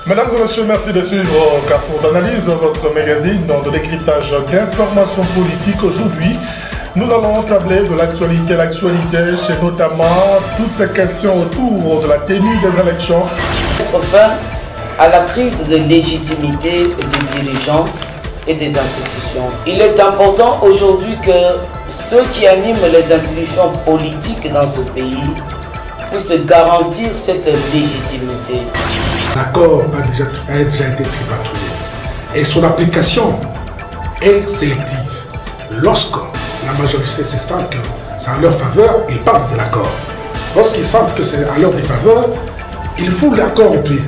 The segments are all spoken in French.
Mesdames et messieurs, merci de suivre Carrefour d'analyse, votre magazine de décryptage d'informations politiques. Aujourd'hui, nous allons tabler de l'actualité. L'actualité, c'est notamment toutes ces questions autour de la tenue des élections. Mettre fin à la crise de légitimité des dirigeants et des institutions. Il est important aujourd'hui que ceux qui animent les institutions politiques dans ce pays puissent garantir cette légitimité. L'accord a déjà été tripatouillé et son application est sélective. Lorsque la majorité s'estime que c'est en leur faveur, ils parlent de l'accord. Lorsqu'ils sentent que c'est en leur défaveur, ils font l'accord au pied.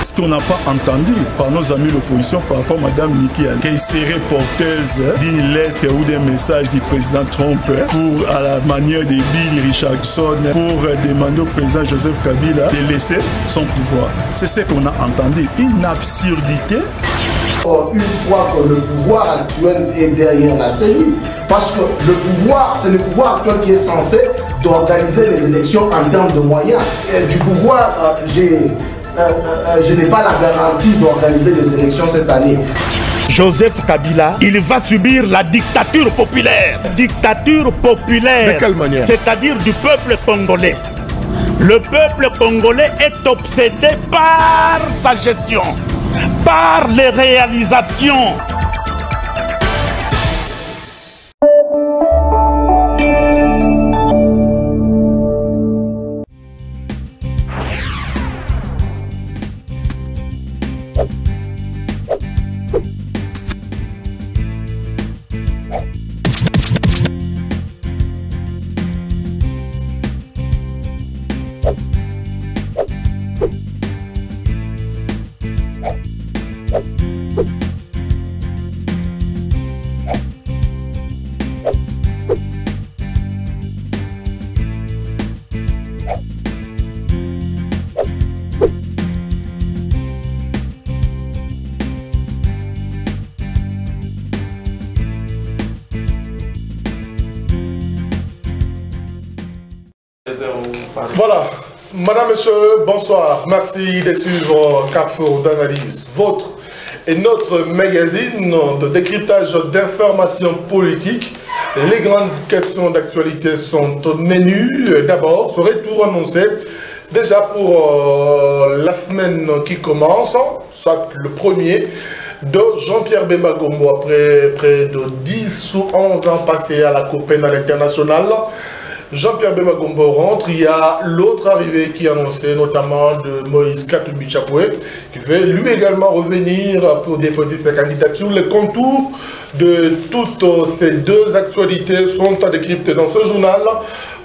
Ce qu'on n'a pas entendu par nos amis de l'opposition par rapport à Mme Nikki Haley, qu'elle serait porteuse d'une lettre ou d'un message du président Trump pour, à la manière de Bill Richardson, pour demander au président Joseph Kabila de laisser son pouvoir. C'est ce qu'on a entendu, une absurdité. Une fois que le pouvoir actuel est derrière la CENI, parce que le pouvoir, c'est le pouvoir actuel qui est censé d'organiser les élections en termes de moyens. Et du pouvoir, je n'ai pas la garantie d'organiser les élections cette année. Joseph Kabila, il va subir la dictature populaire. Dictature populaire. De quelle manière? C'est-à-dire du peuple congolais. Le peuple congolais est obsédé par sa gestion, par les réalisations. Voilà, madame, monsieur, bonsoir. Merci de suivre Carrefour d'analyse, votre et notre magazine de décryptage d'informations politiques. Les grandes questions d'actualité sont au menu. D'abord, ce retour annoncé déjà pour la semaine qui commence, soit le premier, de Jean-Pierre Bemba Gombo, après près de 10 ou 11 ans passés à la Cour pénale internationale. Jean-Pierre Bemba Gombo rentre. Il y a l'autre arrivée qui est annoncée, notamment de Moïse Katumbi Chapoué, qui veut lui également revenir pour déposer sa candidature. Les contours de toutes ces deux actualités sont à décrypter dans ce journal.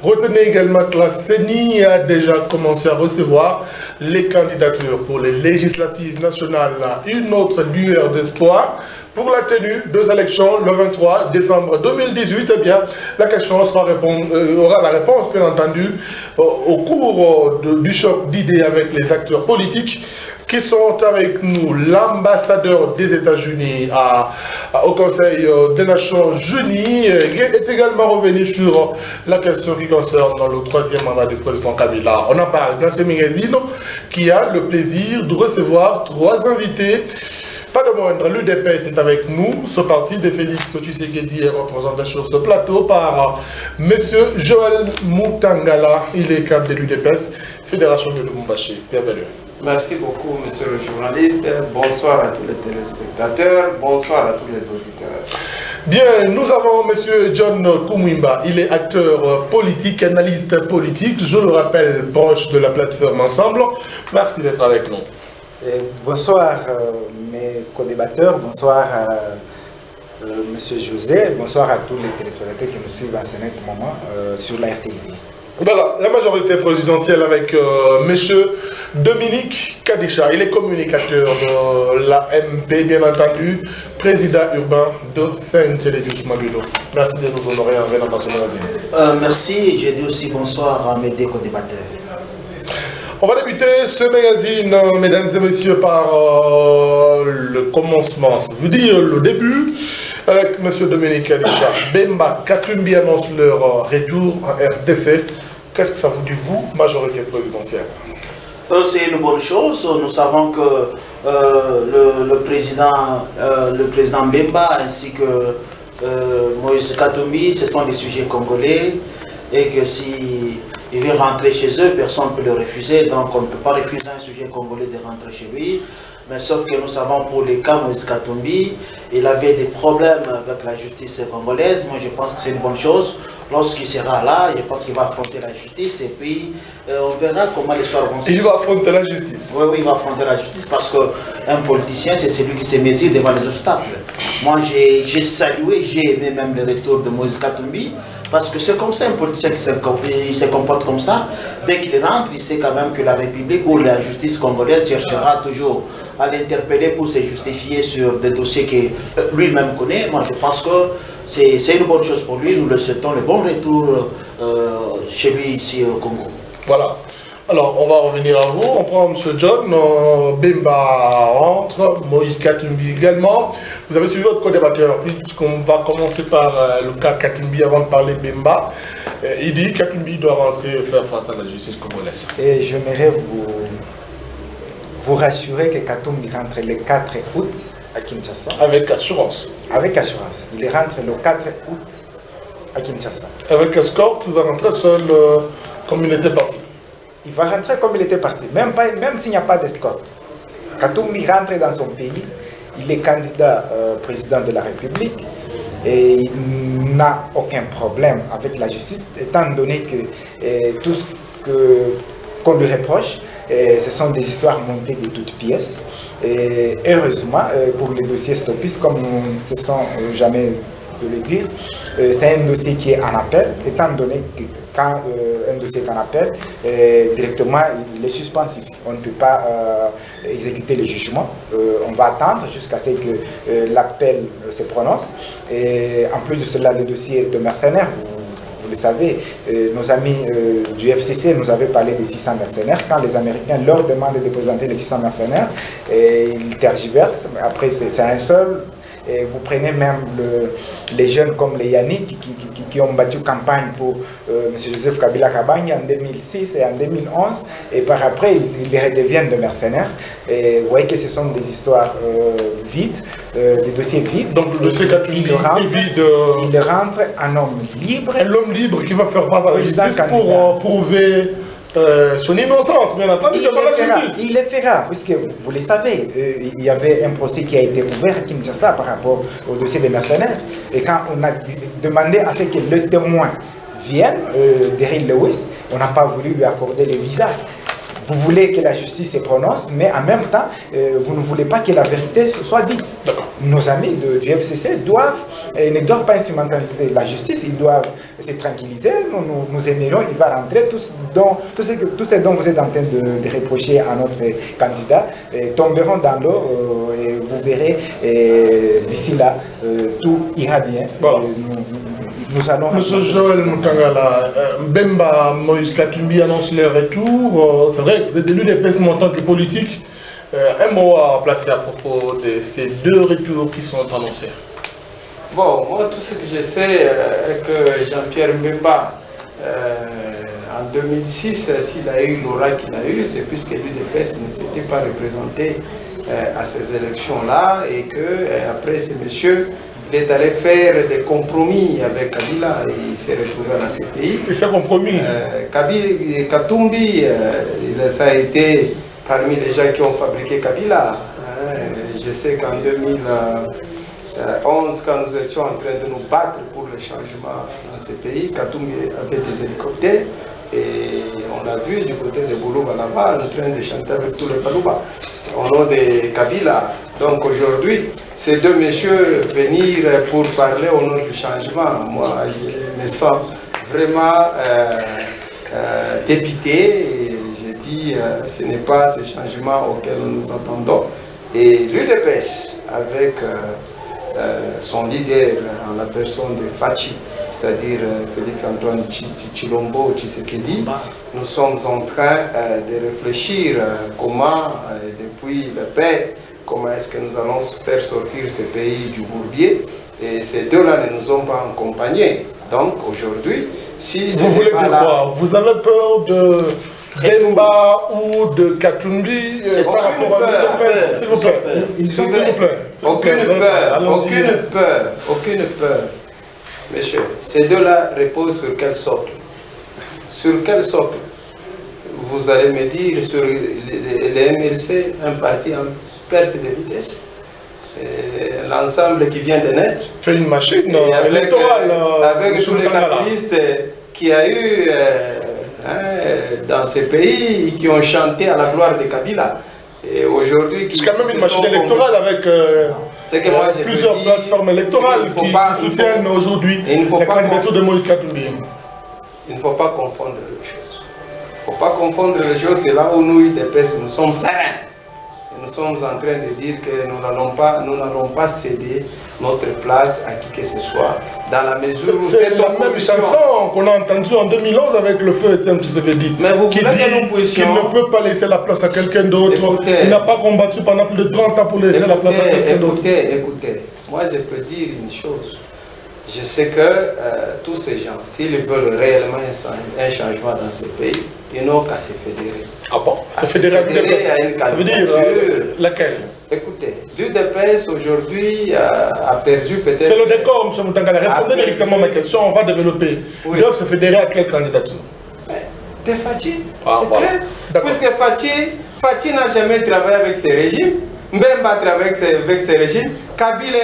Retenez également que la CENI a déjà commencé à recevoir les candidatures pour les législatives nationales. Une autre lueur d'espoir pour la tenue des élections le 23 décembre 2018. Eh bien, la question aura la réponse, bien entendu, au cours du choc d'idées avec les acteurs politiques qui sont avec nous. L'ambassadeur des États-Unis au Conseil des Nations Unies est également revenu sur la question qui concerne le troisième mandat du président Kabila. On en parle dans ce magazine qui a le plaisir de recevoir trois invités. Pas de moindre, l'UDPS est avec nous. Ce parti de Félix Tshisekedi est représenté sur ce plateau par M. Joël Moutangala. Il est cadre de l'UDPS, Fédération de Lubumbashi. Bienvenue. Merci beaucoup, monsieur le journaliste. Bonsoir à tous les téléspectateurs. Bonsoir à tous les auditeurs. Bien, nous avons M. John Kumwimba. Il est acteur politique, analyste politique. Je le rappelle, proche de la plateforme Ensemble. Merci d'être avec nous. Bonsoir mes co-débatteurs, bonsoir à M. José, bonsoir à tous les téléspectateurs qui nous suivent en ce moment sur la RTV. Voilà, la majorité présidentielle avec M. Dominique Kadisha. Il est communicateur de la MP, bien entendu, président urbain de Saint-Élie-du-Soumaluno. Merci de nous honorer en venant dans ce magazine. Merci, j'ai dit aussi bonsoir à mes deux co-débatteurs. On va débuter ce magazine, mesdames et messieurs, par le commencement, ça veut dire le début, avec M. Dominique Kadisha. Bemba Katumbi annonce leur retour en RDC. Qu'est-ce que ça vous dit, vous, majorité présidentielle? C'est une bonne chose. Nous savons que le président Mbemba ainsi que Moïse Katumbi, ce sont des sujets congolais et que si il veut rentrer chez eux, personne ne peut le refuser. Donc on ne peut pas refuser un sujet congolais de rentrer chez lui. Mais sauf que nous savons pour les cas Moïse Katumbi, il avait des problèmes avec la justice congolaise. Moi je pense que c'est une bonne chose. Lorsqu'il sera là, je pense qu'il va affronter la justice et puis on verra comment les soirs vont se passer. Il va affronter la justice. Oui, il va affronter la justice parce qu'un politicien, c'est celui qui se mesure devant les obstacles. Moi, j'ai salué, j'ai aimé même le retour de Moïse Katumbi parce que c'est comme ça un politicien qui se comporte comme ça. Dès qu'il rentre, il sait quand même que la République ou la justice congolaise cherchera toujours à l'interpeller pour se justifier sur des dossiers que lui-même connaît. Moi, je pense que c'est une bonne chose pour lui. Nous le souhaitons le bon retour chez lui ici au Congo. Voilà. Alors, on va revenir à vous. On prend M. John. Bemba rentre. Moïse Katumbi également. Vous avez suivi votre co-débatteur, puisqu'on va commencer par le cas Katumbi avant de parler Bemba. Il dit que Katumbi doit rentrer et faire face à la justice congolaise. Et j'aimerais vous rassurer que Katumbi rentre le 4 août à Kinshasa. Avec assurance. Avec assurance. Il rentre le 4 août à Kinshasa. Avec escorte, il va rentrer seul comme il était parti. Il va rentrer comme il était parti, même s'il n'y a pas d'escorte. Katumbi rentre dans son pays, il est candidat président de la République et il n'a aucun problème avec la justice, étant donné que tout ce qu'on lui reproche, ce sont des histoires montées de toutes pièces. Et heureusement, pour les dossiers stoppistes, comme ce sont jamais de le dire, c'est un dossier qui est en appel, étant donné que quand un dossier est en appel, directement il est suspensif. On ne peut pas exécuter le jugement. On va attendre jusqu'à ce que l'appel se prononce. Et en plus de cela, le dossier de mercenaires, vous le savez, nos amis du FCC nous avaient parlé des 600 mercenaires. Quand les Américains leur demandent de présenter les 600 mercenaires, ils tergiversent. Après, c'est un seul. Et vous prenez même les jeunes comme les Yannick qui ont battu campagne pour M. Joseph Kabila Kabanya en 2006 et en 2011, et par après ils redeviennent de mercenaires. Et vous voyez que ce sont des histoires vides, des dossiers vides. Donc le dossier Katumbi il rentre un homme libre. Un homme libre qui va faire face à la justice pour prouver son innocence, bien entendu, il le fera, puisque vous le savez, il y avait un procès qui a été ouvert à Kinshasa par rapport au dossier des mercenaires. Et quand on a demandé à ce que le témoin vienne, Daryl Lewis, on n'a pas voulu lui accorder le visa. Vous voulez que la justice se prononce, mais en même temps, vous ne voulez pas que la vérité soit dite. Nos amis du FCC ne doivent pas instrumentaliser la justice, ils doivent se tranquilliser. Nous aimerions, il va rentrer. Tout ce dont vous êtes en train de reprocher à notre candidat tomberont dans l'eau et vous verrez, d'ici là, tout ira bien. Voilà. Monsieur Joël Moutangala, Bemba, Moïse Katumbi annonce leur retour. C'est vrai que vous êtes élu des pièces montantes politiques. Un mot à placer à propos de ces deux retours qui sont annoncés. Bon, moi tout ce que je sais est que Jean-Pierre Bemba, en 2006, s'il a eu l'aura qu'il a eu, c'est puisque l'UDPS ne s'était pas représenté à ces élections-là et qu'après ce monsieur, il est allé faire des compromis avec Kabila et il s'est retrouvé dans ce pays. Et ça compromis Katumbi, ça a été parmi les gens qui ont fabriqué Kabila. Je sais qu'en 2011, quand nous étions en train de nous battre pour le changement dans ce pays, Katumbi avait des hélicoptères et on l'a vu du côté de Boulouba là-bas en train de chanter avec tous les Balouba au nom de Kabila. Donc aujourd'hui, ces deux messieurs venir pour parler au nom du changement, moi je me sens vraiment dépité et je dis ce n'est pas ce changement auquel nous attendons. Et l'UDPS avec son leader en la personne de Fachi, c'est-à-dire Félix Antoine Tshilombo Tshisekedi, nous sommes en train de réfléchir comment, depuis la paix, comment est-ce que nous allons faire sortir ce pays du bourbier. Et ces deux-là ne nous ont pas accompagnés. Donc aujourd'hui, si vous voulez dire quoi? Vous avez peur Bemba ou de Katumbi par rapport à l'UDPS, s'il vous plaît. Aucune peur. Monsieur, ces deux-là reposent sur quel socle? Sur quel socle? Vous allez me dire sur les MLC, un parti en perte de vitesse, l'ensemble qui vient de naître. C'est une machine électorale. Avec tous les capitalistes qu'il y a eu dans ces pays qui ont chanté à la gloire de Kabila. Et aujourd'hui, c'est quand même une machine électorale avec plusieurs plateformes électorales qui soutiennent aujourd'hui la candidature de Moïse Katumbi. Il ne faut pas confondre les choses. Il ne faut pas confondre les choses. C'est là où nous, UDPS, nous sommes sereins. Nous sommes en train de dire que nous n'allons pas céder notre place à qui que ce soit, dans la mesure où c'est la même chanson qu'on a entendue en 2011 avec le feu Etienne Tshisekedi, qui dit qu'il ne peut pas laisser la place à quelqu'un d'autre. Il n'a pas combattu pendant plus de 30 ans pour laisser la place à quelqu'un d'autre. Écoutez, moi je peux dire une chose. Je sais que tous ces gens, s'ils veulent réellement un changement dans ce pays, ils n'ont qu'à se fédérer. Ah bon? Se fédérer à une candidature. Ça veut dire laquelle? Écoutez, l'UDPS aujourd'hui a perdu peut-être... C'est le décor, M. Moutangala. Répondez directement à ma question, on va développer. Ils doivent se fédérer à quelle candidature? De Fachi, c'est clair. Puisque Fachi n'a jamais travaillé avec ces régimes. Mbemba travaille avec ces régimes, Kabila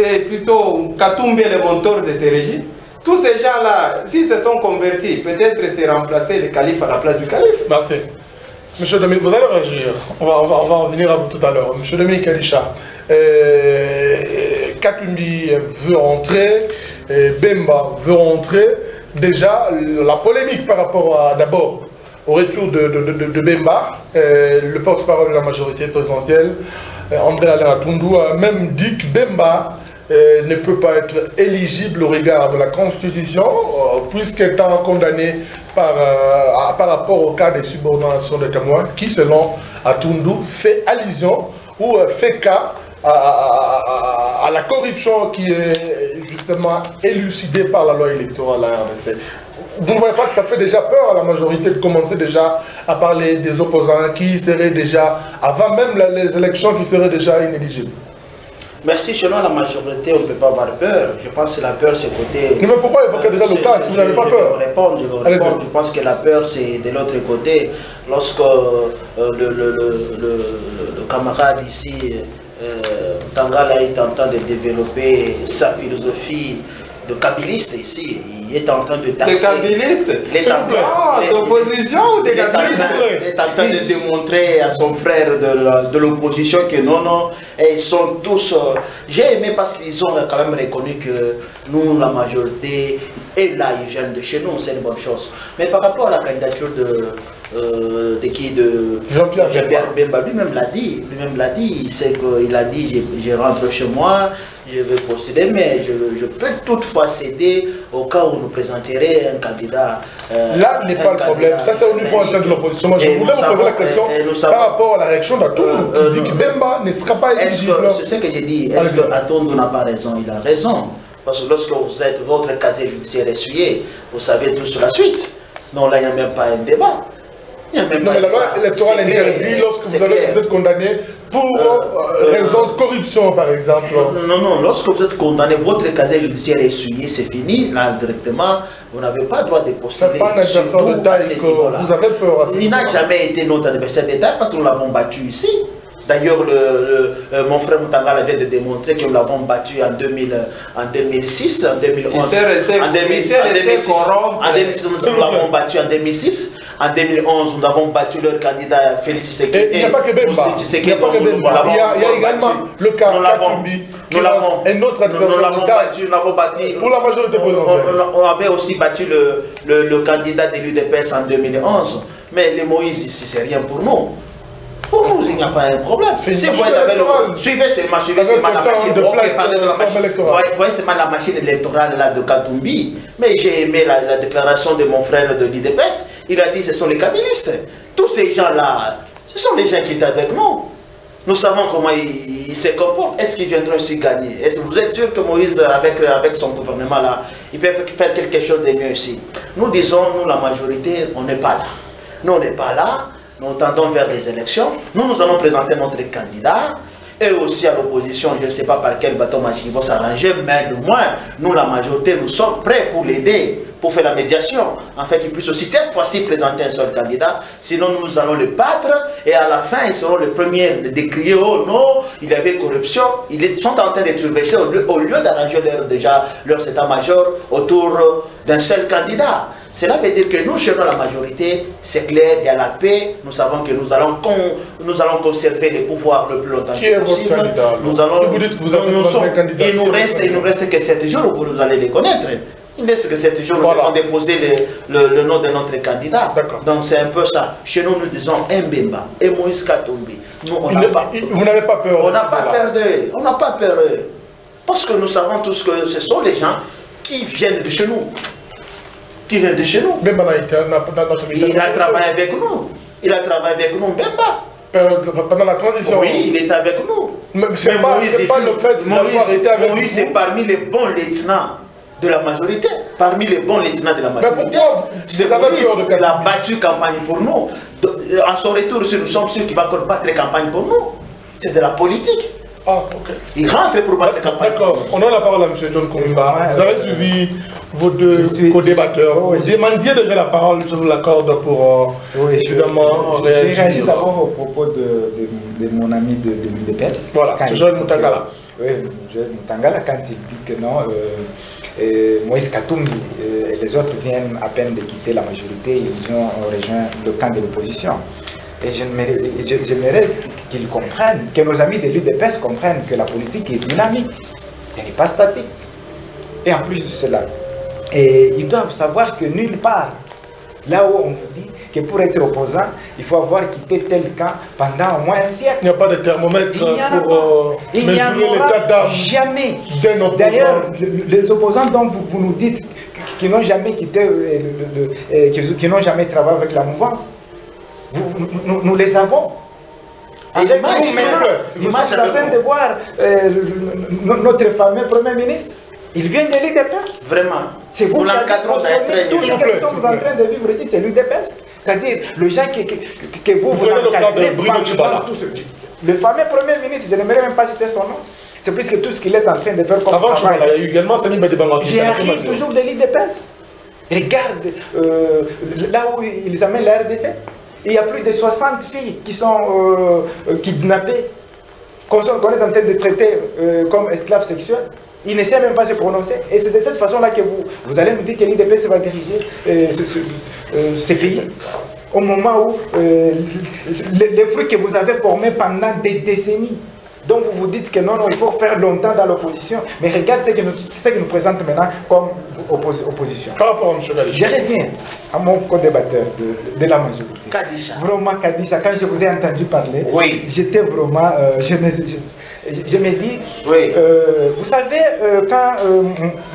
est plutôt Katumbi est le monteur de ces régimes. Tous ces gens-là, s'ils se sont convertis, peut-être c'est remplacer le calife à la place du calife. Merci. Monsieur Dominique, vous allez réagir. On va revenir à vous tout à l'heure. Monsieur Dominique Alisha, Katumbi veut rentrer, Bemba veut rentrer. Déjà, la polémique par rapport à d'abord au retour de Bemba, le porte-parole de la majorité présidentielle, André Alain Atundu, a même dit que Bemba ne peut pas être éligible au regard de la Constitution, puisqu'étant condamné par rapport au cas des subordinations de témoins, qui, selon Atundu, fait allusion ou fait cas à la corruption qui est justement élucidée par la loi électorale à la RDC. Vous ne voyez pas que ça fait déjà peur à la majorité de commencer déjà à parler des opposants qui seraient déjà, avant même les élections, qui seraient déjà inéligibles? Merci. Selon la majorité, on ne peut pas avoir peur. Je pense que la peur, c'est côté... Mais pourquoi évoquer déjà le cas si vous n'avez pas peur? Je vais répondre. Je pense que la peur, c'est de l'autre côté. Lorsque le camarade ici, Tangala, est en train de développer sa philosophie de kabiliste ici, il est en train de taxer... De kabiliste? D'opposition ou de kabiliste? Il est en train de démontrer à son frère de l'opposition que non, et ils sont tous... J'ai aimé parce qu'ils ont quand même reconnu que nous, la majorité, et là, ils viennent de chez nous, c'est une bonne chose. Mais par rapport à la candidature de Jean-Pierre Bemba, lui-même l'a dit, il sait qu'il a dit, je rentre chez moi, je vais postuler, mais je peux toutefois céder au cas où nous présenterait un candidat. Là n'est pas le problème, ça c'est au niveau interne de l'opposition. Moi je voulais vous poser la question par rapport à la réaction d'Atundu, qui dit que Bemba ne sera pas éligible. C'est ce que j'ai dit, est-ce que Atundu n'a pas raison? Il a raison, parce que lorsque vous êtes votre casier judiciaire essuyé, vous savez tout sur la suite. Non, là il n'y a même pas un débat. Non, mais la loi électorale interdit lorsque vous êtes condamné pour raison de corruption, par exemple. Non, lorsque vous êtes condamné, votre casier judiciaire est essuyé, c'est fini. Là, directement, vous n'avez pas le droit de postuler. C'est pas un adversaire de taille que vous avez peur à ce Il n'a jamais été notre adversaire de taille parce que nous l'avons battu ici. D'ailleurs, mon frère Moutangala vient de démontrer que nous l'avons battu en 2006, en 2011. En 2006, nous l'avons battu en 2006. En 2011, nous avons battu leur candidat Félix Tshisekedi. Il n'y a pas que Bemba. Il y a également le cas Katumbi. Nous l'avons battu. Pour la majorité présidentielle. On avait aussi battu le candidat de l'UDPS en 2011. Mais les Moïse ici, c'est rien pour nous. Pour nous, il n'y a pas un problème. Si vous suivez seulement la machine voyez seulement la machine électorale là de Katumbi. Mais j'ai aimé la déclaration de mon frère de l'IDPS. Il a dit ce sont les kabilistes. Tous ces gens-là, ce sont les gens qui étaient avec nous. Nous savons comment ils se comportent. Est-ce qu'ils viendront aussi gagner? Est-ce que vous êtes sûr que Moïse, avec son gouvernement là, il peut faire quelque chose de mieux ici? Nous disons, nous la majorité, on n'est pas là. Nous, on n'est pas là. Nous tendons vers les élections. Nous allons présenter notre candidat. Et aussi à l'opposition, je ne sais pas par quel bateau magique ils vont s'arranger, mais au moins, nous, la majorité, nous sommes prêts pour l'aider, pour faire la médiation, en fait qu'ils puissent aussi cette fois-ci présenter un seul candidat. Sinon, nous allons le battre et à la fin, ils seront les premiers de décrier, oh non, il y avait corruption. Ils sont en train de turbaisser au lieu d'arranger leur état-major autour d'un seul candidat. Cela veut dire que nous, chez nous, la majorité, c'est clair, il y a la paix, nous savons que nous allons conserver les pouvoirs le plus longtemps que possible. Nous allons, si vous dites que vous avez un candidat, il nous reste que 7 jours où vous allez les connaître. Il ne reste que 7 jours où nous allons déposer le nom de notre candidat. Donc c'est un peu ça. Chez nous, nous disons Mbemba et Moïse Katumbi. Vous n'avez pas peur. On n'a pas peur d'eux. On n'a pas peur d'eux. Parce que nous savons tous que ce sont les gens qui viennent de chez nous. Qui vient de chez nous. Il a travaillé avec nous. Il a travaillé avec nous, Mbemba. Pendant la transition. Oui, il est avec nous. Mais Moïse est parmi les bons lieutenants de la majorité. Parmi les bons lieutenants de la majorité. Mais pourquoi c'est Moïse qui a battu campagne pour nous. À son retour, nous sommes sûrs qu'il va encore battre campagne pour nous. C'est de la politique. Ah, ok. Il rentre pour battre campagne. D'accord. On a la parole à M. John Komimba. Vous avez suivi vos deux co-débatteurs. Vous demandiez déjà la parole, je vous l'accorde pour évidemment réagir. J'ai réagi d'abord au propos de mon ami de l'UDPS. Voilà, Joël Moutangala. Oui, Joël Moutangala, quand il dit que non, Moïse Katumbi et les autres viennent à peine de quitter la majorité, ils ont rejoint le camp de l'opposition. Et j'aimerais qu'ils comprennent, que nos amis de l'UDPS comprennent que la politique est dynamique, elle n'est pas statique. Et en plus de cela, ils doivent savoir que nulle part, là où on vous dit que pour être opposant, il faut avoir quitté tel camp pendant au moins un siècle. Il n'y a pas de thermomètre pour mesurer l'état d'âme jamais. d'un opposant. D'ailleurs, les opposants dont vous nous dites qu'ils n'ont jamais quitté, qu'ils n'ont jamais travaillé avec la mouvance, nous les avons. Avec nous sommes en train de voir notre fameux Premier ministre. Il vient de l'UDPS. Vraiment. C'est vous qui avez tout ce que nous sommes en train de vivre ici, c'est l'UDPS. C'est-à-dire, le gens que vous encadrez pendant tout ce... Le fameux Premier ministre, je n'aimerais même pas citer son nom. C'est puisque tout ce qu'il est en train de faire comme avant travail. Il y a eu également Sani Badibango. J'arrive toujours de l'UDPS. Regarde, là où ils amènent la RDC. Il y a plus de 60 filles qui sont kidnappées, qu'on est en train de traiter comme esclaves sexuels. Ils ne savent même pas se prononcer. Et c'est de cette façon-là que vous allez nous dire que l'IDPS va diriger ces pays. Au moment où les fruits que vous avez formés pendant des décennies. Donc vous vous dites que non, il faut faire longtemps dans l'opposition. Mais regarde ce que nous présente maintenant comme opposition. Par rapport à M. Kadisha. Je reviens à mon co-débatteur de la majorité. Kadisha. Vraiment, Kadisha, quand je vous ai entendu parler, oui. J'étais vraiment... je me dis, oui. Vous savez, quand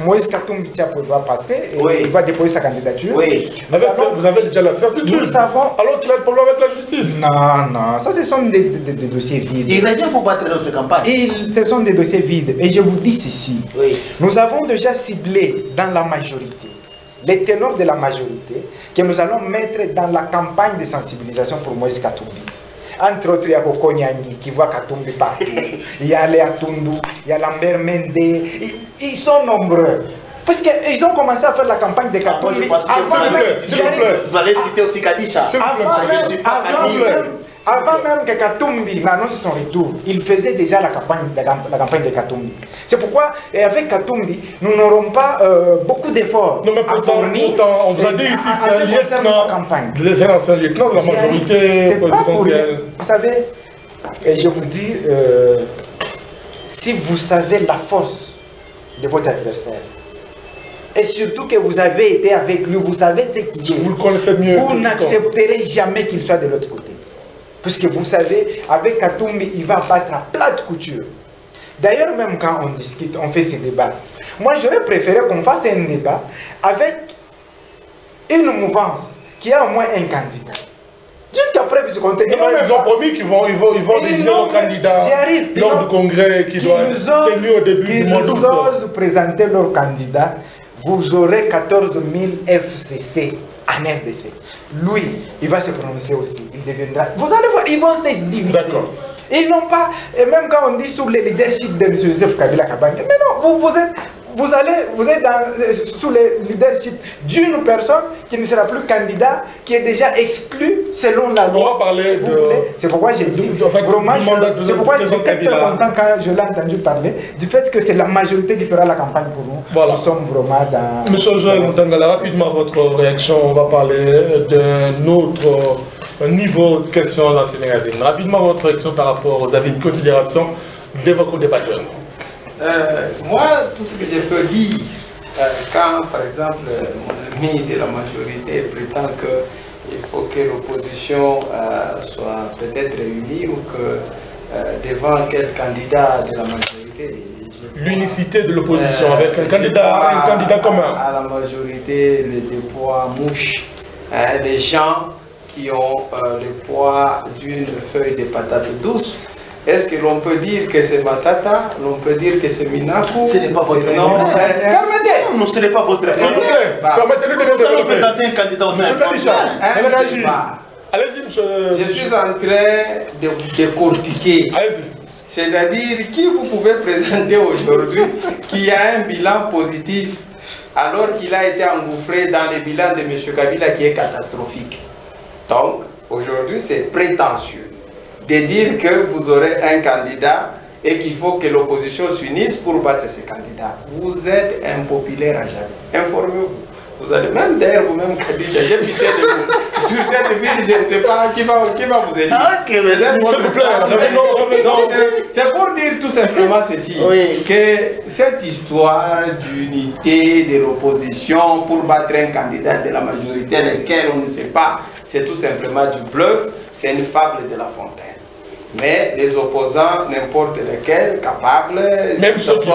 Moïse Katumbi va passer, et il va déposer sa candidature, oui. Vous avez déjà la certitude. Nous savons... Alors qu'il a le problème avec la justice. Non, ça ce sont des dossiers vides. Il revient pour battre notre campagne. Ce sont des dossiers vides. Et je vous dis ceci, oui. Nous avons déjà ciblé dans la majorité, les ténors de la majorité, que nous allons mettre dans la campagne de sensibilisation pour Moïse Katumbi. Entre autres, il y a Koko Nyangi qui voit Katumbi partout. Il y a Léa Tundu, il y a Lambert Mende. Ils sont nombreux. Parce qu'ils ont commencé à faire la campagne de Katumbi. Vous allez citer aussi Kadisha. Avant même que Katumbi n'annonce son retour, il faisait déjà la campagne de Katumbi. C'est pourquoi, avec Katumbi, nous n'aurons pas beaucoup d'efforts à fournir. On vous a dit ici que c'est un lieutenant de la majorité présidentielle. Vous savez, et je vous dis, si vous savez la force de votre adversaire, et surtout que vous avez été avec lui, vous savez ce qu'il est. Vous le connaissez mieux. Vous n'accepterez jamais qu'il soit de l'autre côté. Puisque vous savez, avec Katumbi, il va battre à plate couture. D'ailleurs, même quand on discute, on fait ces débats. Moi, j'aurais préféré qu'on fasse un débat avec une mouvance qui a au moins un candidat. Jusqu'à preuve du contraire. Ils ont promis qu'ils vont désigner un candidat lors du congrès qui doit être tenu au début du mois d'août. Ils osent présenter leur candidat. Vous aurez 14 000 FCC en RDC. Lui, il va se prononcer aussi. Il deviendra. Vous allez voir, ils vont se diviser. Ils n'ont pas. Et même quand on dit sur le leadership de M. Joseph Kabila Kabange, mais non, vous êtes sous le leadership d'une personne qui ne sera plus candidat, qui est déjà exclue selon la loi. On va parler de... C'est pourquoi j'ai dit, c'est pourquoi j'étais très content quand je l'ai entendu parler du fait que c'est la majorité qui fera la campagne pour nous. Voilà. Nous sommes vraiment dans... Monsieur Joël Mutangala, rapidement votre réaction, on va parler d'un autre niveau de questions dans ces magazines. Rapidement votre réaction par rapport aux avis de considération de vos co-débatteurs. Moi, tout ce que je peux dire, quand par exemple mon ami de la majorité prétend qu'il faut que l'opposition soit peut-être réunie ou que devant quel candidat de la majorité. L'unicité de l'opposition avec un candidat commun. À la majorité, le poids mouche, les gens qui ont le poids d'une feuille de patate douce. Est-ce que l'on peut dire que c'est Matata? L'on peut dire que c'est Minaku? Ce n'est pas votre avis. Non, permettez. Non, ce n'est pas votre avis. S'il vous plaît, permettez-lui de développer. Présenter un candidat au Monsieur Kalisha, allez-y, monsieur. Je suis en train de vous décortiquer. Allez-y. C'est-à-dire, qui vous pouvez présenter aujourd'hui qui a un bilan positif alors qu'il a été engouffré dans le bilan de M. Kabila qui est catastrophique. Donc, aujourd'hui, c'est prétentieux de dire que vous aurez un candidat et qu'il faut que l'opposition s'unisse pour battre ce candidat. Vous êtes impopulaire à jamais. Informez-vous. Vous allez même d'ailleurs vous-même, Kadija, j'ai pitié de vous. Sur cette ville, je ne sais pas qui va vous aider. Ok, merci. S'il vous plaît, c'est pour dire tout simplement ceci, que cette histoire d'unité de l'opposition pour battre un candidat de la majorité, lequel on ne sait pas, c'est tout simplement du bluff, c'est une fable de La Fontaine. Mais les opposants, n'importe lesquels, capables, même ceux qui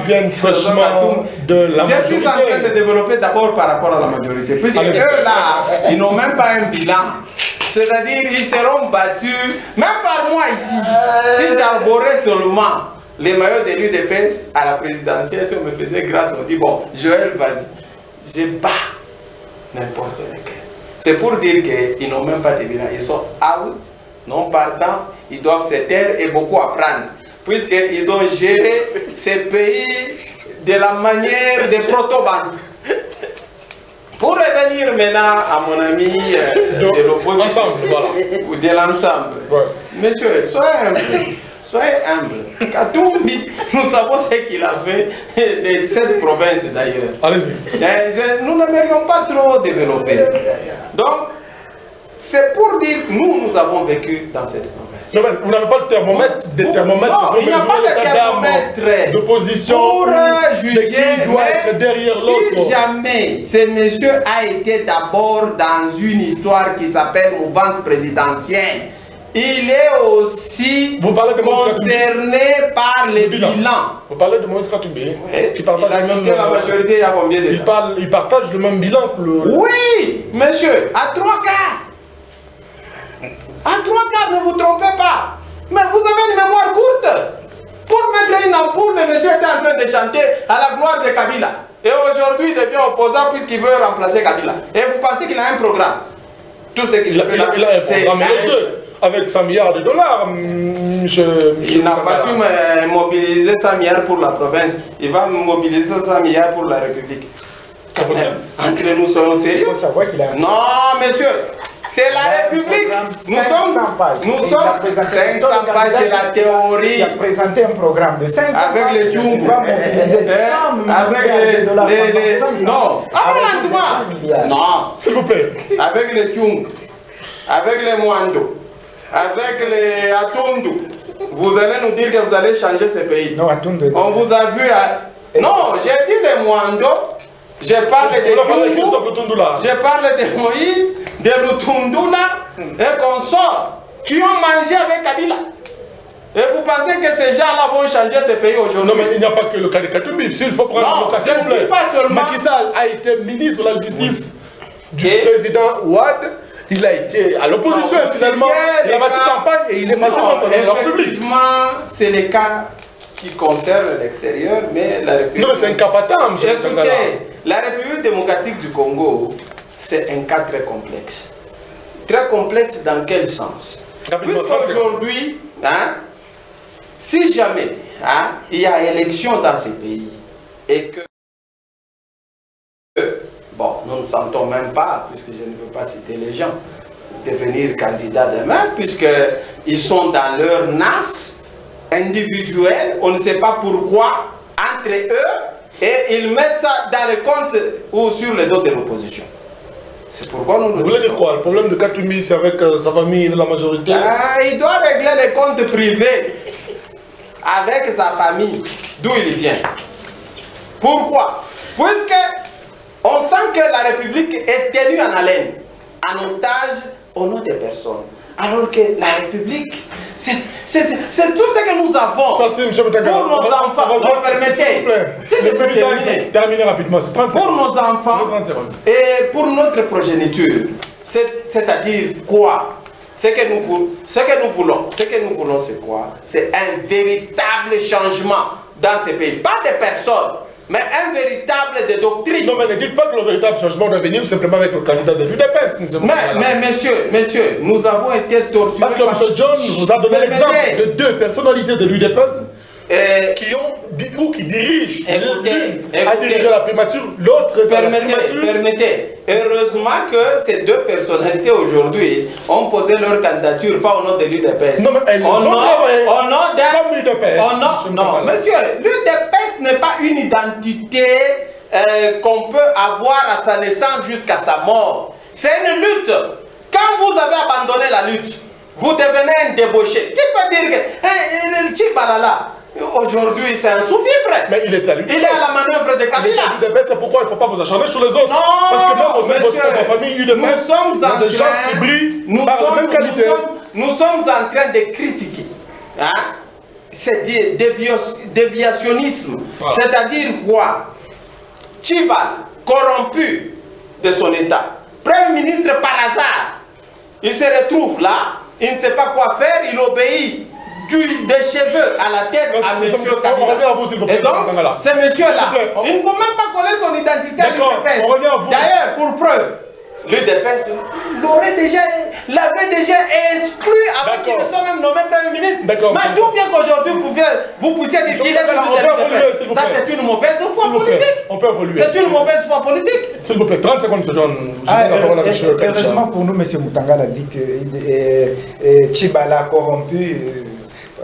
viennent fraîchement de la majorité. Je suis en train de développer d'abord par rapport à la majorité. Puisque eux là, ils n'ont même pas un bilan. C'est-à-dire, ils seront battus, même par moi ici. Si j'arborais seulement les maillots de l'UDPS à la présidentielle, si on me faisait grâce, on dit bon, Joël, vas-y. Je bats n'importe lequel. C'est pour dire qu'ils n'ont même pas de bilan. Ils sont out, non partant, ils doivent se taire et beaucoup apprendre. Puisqu'ils ont géré ces pays de la manière des proto-banques. Pour revenir maintenant à mon ami de l'opposition, voilà, ou de l'ensemble, monsieur, soyez humble. Soyez humble. Katumbi, nous savons ce qu'il a fait de cette province d'ailleurs. Allez-y. Nous n'aimerions pas trop développer. Donc, c'est pour dire que nous avons vécu dans cette province. Non, mais vous n'avez pas le thermomètre, non, il n'y a pas de thermomètre d'opposition pour juger qui doit être derrière l'autre. Si jamais ce monsieur a été d'abord dans une histoire qui s'appelle mouvance présidentielle, il est aussi concerné par les bilans. Vous parlez de Moïse Katumbi, qui partage il a quitté la majorité il y a combien de temps? Il partage le même bilan que le... Oui, monsieur, à 3 quarts. À 3 quarts, ne vous trompez pas. Mais vous avez une mémoire courte. Pour mettre une ampoule, le monsieur était en train de chanter à la gloire de Kabila. Et aujourd'hui, il devient opposant puisqu'il veut remplacer Kabila. Et vous pensez qu'il a un programme? Tout ce qu'il fait là, c'est un jeu. Avec 100 milliards de dollars, monsieur il n'a pas su mobiliser 100 milliards pour la province. Il va mobiliser 100 milliards pour la République. Quand même, entre nous soyons sérieux. Non, monsieur, c'est la République. Nous sommes 500 pages, c'est la théorie. Il a présenté un programme de 500 pages. Avec les Djungu. Avec les... Non, lentement. Non, s'il vous plaît. Avec les Djungu. Avec les Mwando. Avec les Atundu, vous allez nous dire que vous allez changer ce pays. Non, Atundu. On vous a vu à... Non, j'ai dit les Mwando, je parle de Tundu, je parle de Moïse, de Lutundula et consorts qui ont mangé avec Kabila. Et vous pensez que ces gens-là vont changer ce pays aujourd'hui? Non, mais il n'y a pas que le cas de Katumbi. S'il faut prendre le cas, s'il vous plaît. Pas seulement... Macky Sall a été ministre de la Justice du président Ouad. Il a été à l'opposition finalement, il a battu campagne et il est passé dans la République. Effectivement, c'est les cas qui concernent l'extérieur, mais la République... Non, c'est un cas patent, monsieur. Écoutez, la République démocratique du Congo, c'est un cas très complexe. Très complexe dans quel sens? Puisqu'aujourd'hui, hein, si jamais il y a élection dans ces pays et que, bon, nous ne sentons même pas, puisque je ne veux pas citer les gens, devenir candidats demain, puisqu'ils sont dans leur NAS individuel, on ne sait pas pourquoi, entre eux, et ils mettent ça dans les comptes ou sur les dos de l'opposition. C'est pourquoi nous le disons. Vous voulez dire quoi? Le problème de Katumbi, c'est avec sa famille de la majorité? Il doit régler les comptes privés avec sa famille, d'où il vient. Pourquoi? Puisque on sent que la République est tenue en haleine, en otage au nom des personnes. Alors que la République, c'est tout ce que nous avons. Merci, M. pour nos enfants. Vous permettez, si je peux terminer rapidement, pour nos enfants et pour notre progéniture, c'est-à-dire quoi? Ce que nous voulons, c'est quoi? C'est un véritable changement dans ces pays. Pas des personnes, mais un véritable de doctrine. Non, mais ne dites pas que le véritable changement doit venir simplement avec le candidat de l'UDPS. Mais monsieur, nous avons été torturés. Parce que M. John vous a donné l'exemple de deux personnalités de l'UDPS qui ont ou qui dirigent. L'une a dirigé la primature, l'autre permettez. Heureusement que ces deux personnalités aujourd'hui ont posé leur candidature, pas au nom de l'UDPS. Non, mais elles ont travaillé comme l'UDPS. Non, monsieur, l'UDPS n'est pas une identité qu'on peut avoir à sa naissance jusqu'à sa mort. C'est une lutte. Quand vous avez abandonné la lutte, vous devenez un débauché. Qui peut dire que le Tchibalala, aujourd'hui, c'est un sous-fifre. Mais il est à lui. Il est à la manœuvre de Kabila. C'est pourquoi il ne faut pas vous acharner sur les autres. Non, parce que même votre famille, nous sommes en train, nous sommes en train de critiquer. Hein? C'est déviationnisme. Voilà. C'est-à-dire quoi? Tchibal, corrompu de son État. Premier ministre par hasard. Il se retrouve là, il ne sait pas quoi faire, il obéit des cheveux à la tête à M. Kabila. Et donc, ce monsieur-là, il ne faut même pas coller son identité à l'UDPS. D'ailleurs, pour preuve, l'UDPS l'avait déjà exclu avant qu'il ne soit même nommé Premier ministre. Mais d'où vient qu'aujourd'hui vous puissiez dire qu'il est de l'UDPS? Ça, c'est une mauvaise foi politique. C'est une mauvaise foi politique. S'il vous plaît, 30 secondes, je donne la parole à M. Heureusement pour nous, M. Moutangala a dit que Tchibala corrompu,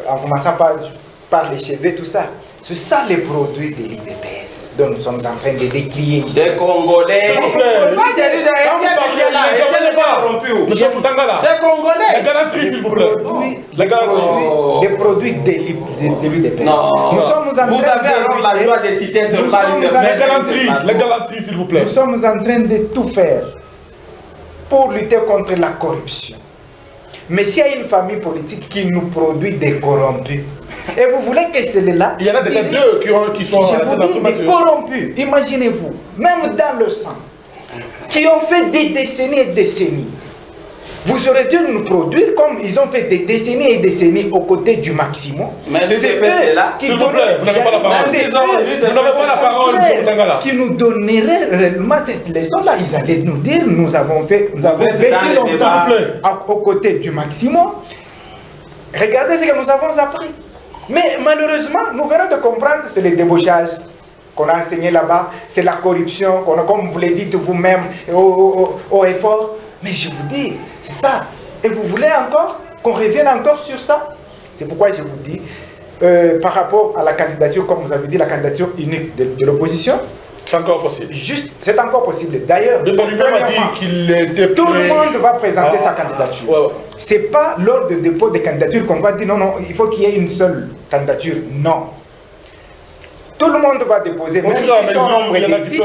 en commençant par les cheveux, tout ça. C'est ça les produits de l'IDPS dont nous sommes en train de décrier ici. Des Congolais. S'il vous plaît. Pas de Etienne pas corrompu. Monsieur Moutangala. Des Congolais. La galanterie, s'il vous plaît. Des produits de l'IDPS. Non. Vous avez alors la joie de citer seulement l'IDPS. La galanterie, s'il vous plaît. Nous sommes en train de tout faire pour lutter contre la corruption. Mais s'il y a une famille politique qui nous produit des corrompus, et vous voulez que celle-là... Il y en a déjà deux qui sont... Je vous dis, des corrompus, imaginez-vous, même dans le sang, qui ont fait des décennies et des décennies. Vous aurez dû nous produire comme ils ont fait des décennies et des décennies aux côtés du Maximo. Mais l'UDPS est là. S'il vous plaît, vous n'avez pas la parole. Vous n'avez pas la parole, M. Moutangala. Qui nous donnerait réellement cette leçon-là. Ils allaient nous dire, nous avons vécu longtemps aux côtés du Maximo. Regardez ce que nous avons appris. Mais malheureusement, nous venons de comprendre, c'est le débauchage qu'on a enseigné là-bas, c'est la corruption, comme vous le dites vous-même, au effort. Mais je vous dis, c'est ça. Et vous voulez encore qu'on revienne encore sur ça? C'est pourquoi je vous dis, par rapport à la candidature, comme vous avez dit, la candidature unique de l'opposition, c'est encore possible. Juste, c'est encore possible. D'ailleurs, tout le monde va présenter sa candidature. Ouais. C'est pas lors du dépôt des candidatures qu'on va dire non, non, il faut qu'il y ait une seule candidature. Non. Tout le monde va déposer, même si son nombre est 10.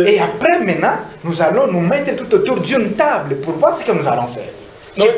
Et après, maintenant, nous allons nous mettre tout autour d'une table pour voir ce que nous allons faire. C'est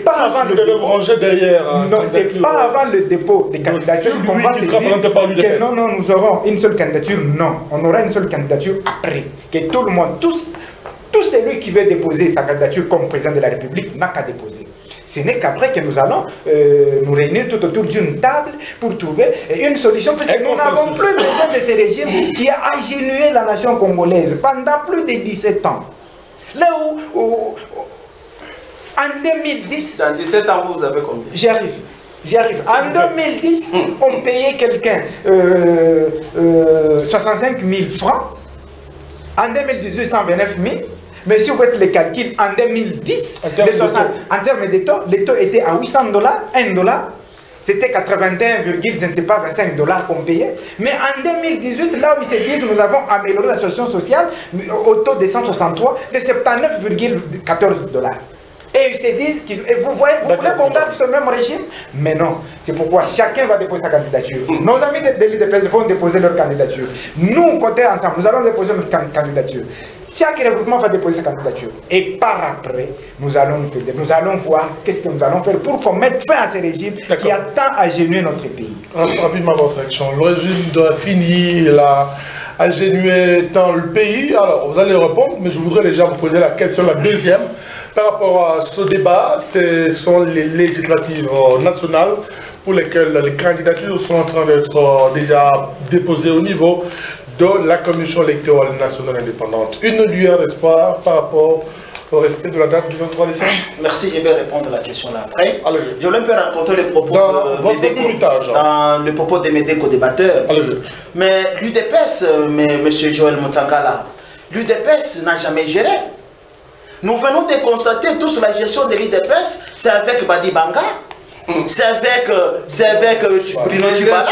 pas avant le dépôt. Ranger derrière. Non, c'est pas avant le dépôt des candidatures qu'on va se dire que non, non, nous aurons une seule candidature. Non, on aura une seule candidature après. Que tout le monde, tout celui qui veut déposer sa candidature comme président de la République n'a qu'à déposer. Ce n'est qu'après que nous allons nous réunir tout autour d'une table pour trouver une solution, parce que nous n'avons plus besoin de ce régime qui a agénué la nation congolaise pendant plus de 17 ans. Là où en 2010... Dans 17 ans, vous avez combien? J'y arrive. En 2010, on payait quelqu'un 65 000 francs. En 2018, 129 000. Mais si vous faites les calculs, en 2010, en termes de taux, les taux étaient à 800 $, 1 dollar. C'était 81, je ne sais pas, 25 $ qu'on payait. Mais en 2018, là où ils se disent nous avons amélioré la situation sociale, au taux de 163, c'est 79,14 $. Et ils se disent, vous voyez, vous voulez combattre ce même régime? Mais non, c'est pourquoi chacun va déposer sa candidature. Nos amis de l'IDPS vont déposer leur candidature. Nous, côté ensemble, nous allons déposer notre candidature. Chaque regroupement va déposer sa candidature. Et par après, nous allons voir qu'est-ce que nous allons faire pour qu'on mette fin à ce régime qui a tant agénué notre pays. Rapidement, votre action. Le régime doit finir à agénuer tant le pays. Alors, vous allez répondre, mais je voudrais déjà vous poser la question, la deuxième. Par rapport à ce débat, ce sont les législatives nationales pour lesquelles les candidatures sont en train d'être déjà déposées au niveau de la Commission électorale nationale indépendante. Une lueur d'espoir par rapport au respect de la date du 23 décembre. Merci, je vais répondre à la question là après. Allez-y. Je voulais un peu rencontrer les propos le propos de mes déco-débatteurs. Mais l'UDPS, M. Joël Mutangala, l'UDPS n'a jamais géré. Nous venons de constater tous la gestion de l'IDPS, c'est avec Badi Banga, c'est avec Bruno Tchibala.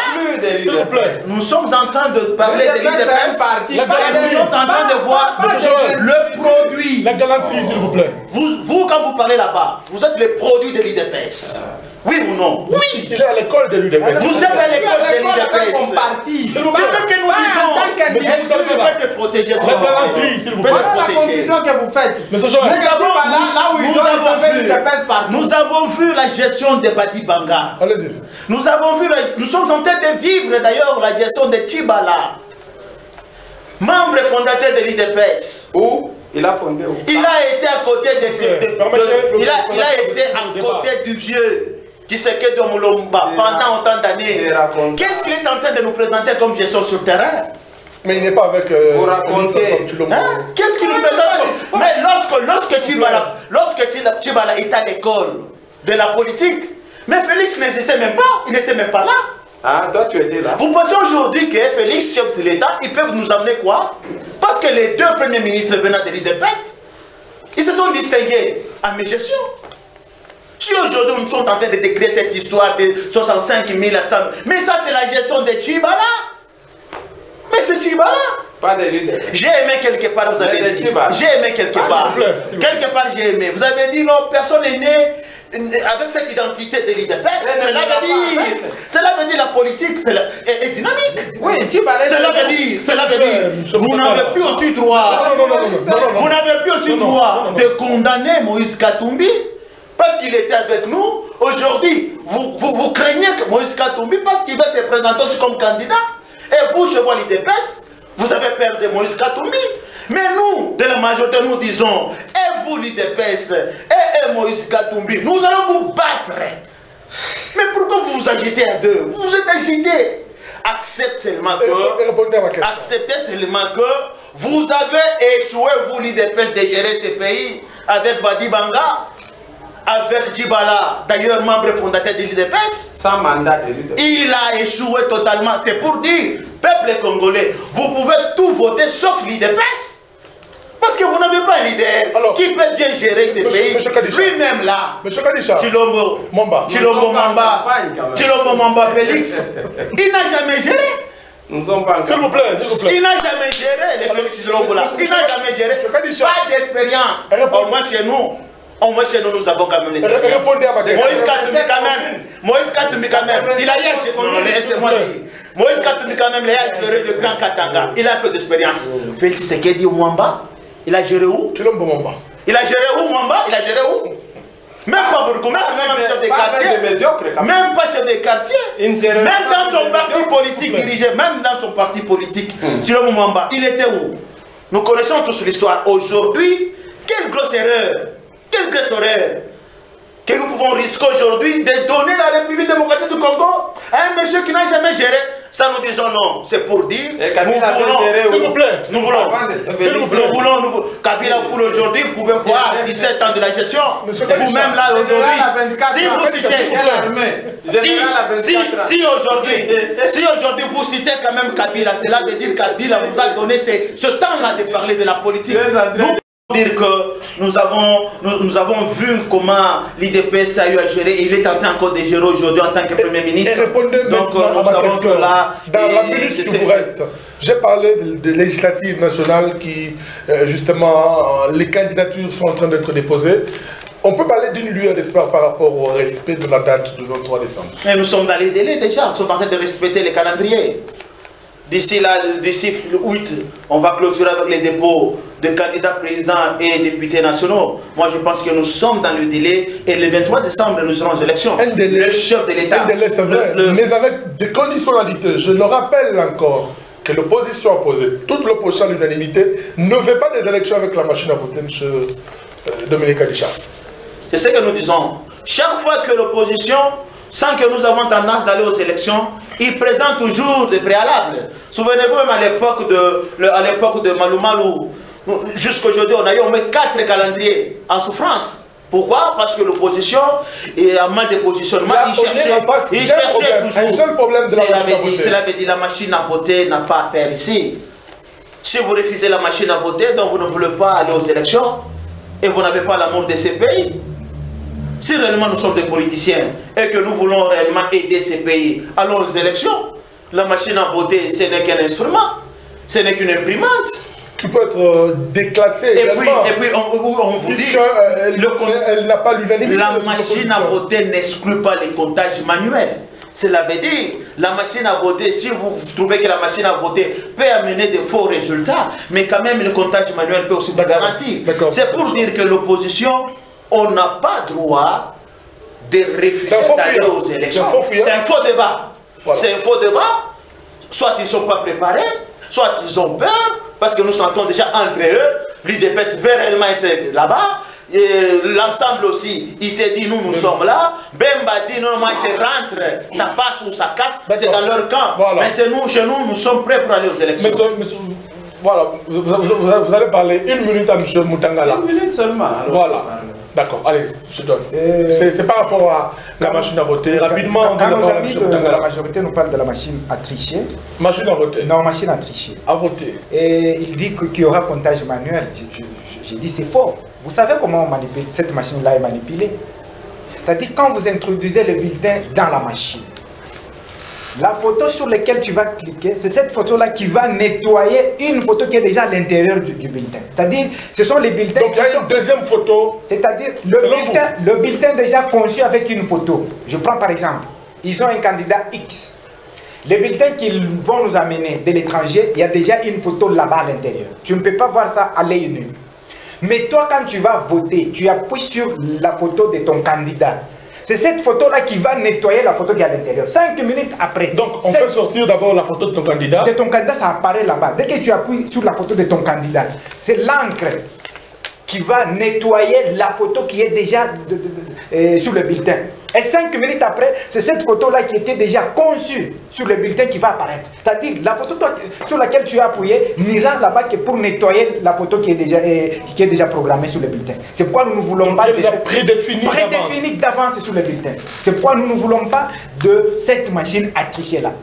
Nous sommes en train de parler de l'IDPS et nous sommes en train de voir le produit. La galanterie, s'il vous plaît. Vous, quand vous parlez là-bas, vous êtes le produit de l'IDPS. Oui ou non? Oui. Il est à l'école de l'UDPS. Vous êtes à l'école de l'UDPS. C'est ce que nous disons. Est-ce que je peux te protéger? La galanterie, s'il vous plaît. Voilà la confusion que vous faites. Nous avons vu la gestion de Badi Banga. Nous sommes en train de vivre d'ailleurs la gestion de Tchibala, membre fondateur de l'IDPS. Où? Il a fondé où? Il a été à côté de il a été à côté du vieux Tshisekedi Mulomba pendant autant d'années. Qu'est-ce qu'il est en train de nous présenter comme gestion sur terrain? Mais il n'est pas avec... Vous racontez. Qu'est-ce qu'il nous présente? Mais lorsque Tchibala est à l'école de la politique, mais Félix n'existait même pas, il n'était même pas là. Ah, toi tu étais là. Vous pensez aujourd'hui que Félix, chef de l'État, ils peuvent nous amener quoi? Parce que les deux premiers ministres venant de l'IDPS, ils se sont distingués à mes gestions. Si aujourd'hui nous sommes en train de décrire cette histoire de 65 000 à 100 000, mais ça c'est la gestion de Tchibala. Mais c'est Tchibala. Pas de l'UDPS. J'ai aimé quelque part, vous avez dit. J'ai aimé quelque part. Quelque part j'ai aimé. Vous avez dit non, personne n'est né avec cette identité de l'IDPS. Cela veut dire la politique est dynamique. Oui, cela veut dire vous n'avez plus aussi droit. Vous n'avez plus aussi droit de condamner Moïse Katumbi parce qu'il était avec nous. Aujourd'hui, vous craignez que Moïse Katumbi parce qu'il va se présenter aussi comme candidat. Et vous, chez vous, l'IDPS, vous avez peur de Moïse Katumbi. Mais nous, de la majorité, nous disons, et vous, l'IDPS, et Moïse Katumbi, nous allons vous battre. Mais pourquoi vous vous agitez à deux? Vous vous êtes agités. Acceptez seulement que vous avez échoué, vous, l'IDPS, de gérer ce pays avec Badi Banga, avec Tchibala, d'ailleurs membre fondateur de l'IDPS. Sans mandat de l'IDPS. Il a échoué totalement. C'est pour dire, peuple congolais, vous pouvez tout voter sauf l'IDPS. Parce que vous n'avez pas un leader qui peut bien gérer ce pays. Lui-même là, Chilombo Mamba Félix, il n'a jamais géré. S'il vous plaît. Il n'a jamais géré les Félix Chilombo là. Il n'a jamais géré. Pas d'expérience. Au moins chez nous, nous avons quand même les expériences. Moïse Katumbi quand même. Il a Moïse Katumbi quand même, il a géré le Grand Katanga. Il a un peu d'expérience. Félix Tshisekedi au Mwamba. Il a géré où? Il a géré où Mwamba? Il a géré où? Même pas bourgmestre, même chef de quartier. Même pas chef de quartier. Même dans son parti politique dirigé, même dans son parti politique, Chilombo Mwamba, il était où? Nous connaissons tous l'histoire. Aujourd'hui, quelle grosse erreur! Quelle grosse erreur! que nous pouvons risquer aujourd'hui de donner la République démocratique du Congo à un monsieur qui n'a jamais géré. Ça, nous disons non. C'est pour dire, s'il vous plaît, nous voulons, Kabila pour aujourd'hui, vous pouvez voir 17 ans de la gestion. Vous-même là aujourd'hui, si vous citez, si aujourd'hui vous citez quand même Kabila, cela veut dire que Kabila vous a donné ce temps-là de parler de la politique. Dire que nous avons vu comment l'IDPS a eu à gérer et il est en train encore de gérer aujourd'hui en tant que Premier ministre. Et répondez donc nous savons que là, dans la minute qui vous reste, j'ai parlé de législative nationale qui justement les candidatures sont en train d'être déposées. On peut parler d'une lueur d'espoir par rapport au respect de la date du 23 décembre. Mais nous sommes dans les délais déjà, nous sommes en train de respecter les calendriers. D'ici le 8, on va clôturer avec les dépôts de candidats présidents et députés nationaux. Moi, je pense que nous sommes dans le délai et le 23 décembre, nous serons aux élections. Un délai, le chef de l'État. Un délai, c'est vrai, mais avec des conditionnalités. Je le rappelle encore que l'opposition a posé, toute l'opposition à l'unanimité, ne fait pas des élections avec la machine à voter, M. Dominique Adichar. C'est ce que nous disons. Chaque fois que l'opposition, sans que nous avons tendance d'aller aux élections, il présente toujours des préalables. Souvenez-vous même à l'époque de Malou Malou, jusqu'à aujourd'hui, on a eu au moins 4 calendriers en souffrance. Pourquoi? Parce que l'opposition est en mal de positionnement. Il cherchait toujours. Un seul problème de la machine à voter. Cela veut dire la machine à voter n'a pas à faire ici. Si vous refusez la machine à voter, donc vous ne voulez pas aller aux élections et vous n'avez pas l'amour de ces pays. Si réellement nous sommes des politiciens et que nous voulons réellement aider ces pays, allons aux élections. La machine à voter, ce n'est qu'un instrument, ce n'est qu'une imprimante. Qui peut être déclassée également. Et puis on vous dit, elle n'a pas l'unanimité. La machine à voter n'exclut pas les comptages manuels. Cela veut dire, la machine à voter, si vous trouvez que la machine à voter peut amener de faux résultats, mais quand même le comptage manuel peut aussi vous garantir. C'est pour dire que l'opposition, on n'a pas droit de refuser d'aller aux élections. C'est un faux débat. Voilà. C'est un faux débat. Soit ils ne sont pas préparés, soit ils ont peur, parce que nous sentons déjà entre eux, l'UDPS veut réellement être là-bas. L'ensemble aussi, il s'est dit nous sommes là. Bemba dit non, moi je rentre, ça passe ou ça casse, c'est dans leur camp. Voilà. Mais c'est nous, chez nous, nous sommes prêts pour aller aux élections. Voilà, vous allez parler 1 minute à M. Moutangala. 1 minute seulement. Alors, voilà. D'accord, allez, je donne. C'est par rapport à la machine à voter. Rapidement, quand nos amis de la majorité nous parlent de la machine à tricher. Machine à voter. Non, machine à tricher. À voter. Et il dit qu'il y aura comptage manuel. J'ai dit c'est faux. Vous savez comment on manipule, cette machine-là est manipulée? C'est-à-dire quand vous introduisez le bulletin dans la machine, la photo sur laquelle tu vas cliquer, c'est cette photo-là qui va nettoyer une photo qui est déjà à l'intérieur du bulletin. C'est-à-dire, ce sont les bulletins... Donc il y a une deuxième photo. C'est-à-dire, le bulletin déjà conçu avec une photo. Je prends par exemple, ils ont un candidat X. Les bulletins qu'ils vont nous amener de l'étranger, il y a déjà une photo là-bas à l'intérieur. Tu ne peux pas voir ça à l'œil nu. Mais toi, quand tu vas voter, tu appuies sur la photo de ton candidat. C'est cette photo-là qui va nettoyer la photo qui est à l'intérieur. 5 minutes après. Donc, on fait sortir d'abord la photo de ton candidat. De ton candidat, ça apparaît là-bas. Dès que tu appuies sur la photo de ton candidat, c'est l'encre qui va nettoyer la photo qui est déjà sur le bulletin. Et 5 minutes après, c'est cette photo-là qui était déjà conçue sur le bulletin qui va apparaître. C'est-à-dire, la photo sur laquelle tu as appuyé n'ira là-bas que pour nettoyer la photo qui est déjà programmée sur le bulletin. C'est pourquoi nous ne voulons pas de cette prédéfinie d'avance sur le bulletin. C'est pourquoi nous ne voulons pas de cette machine à tricher là.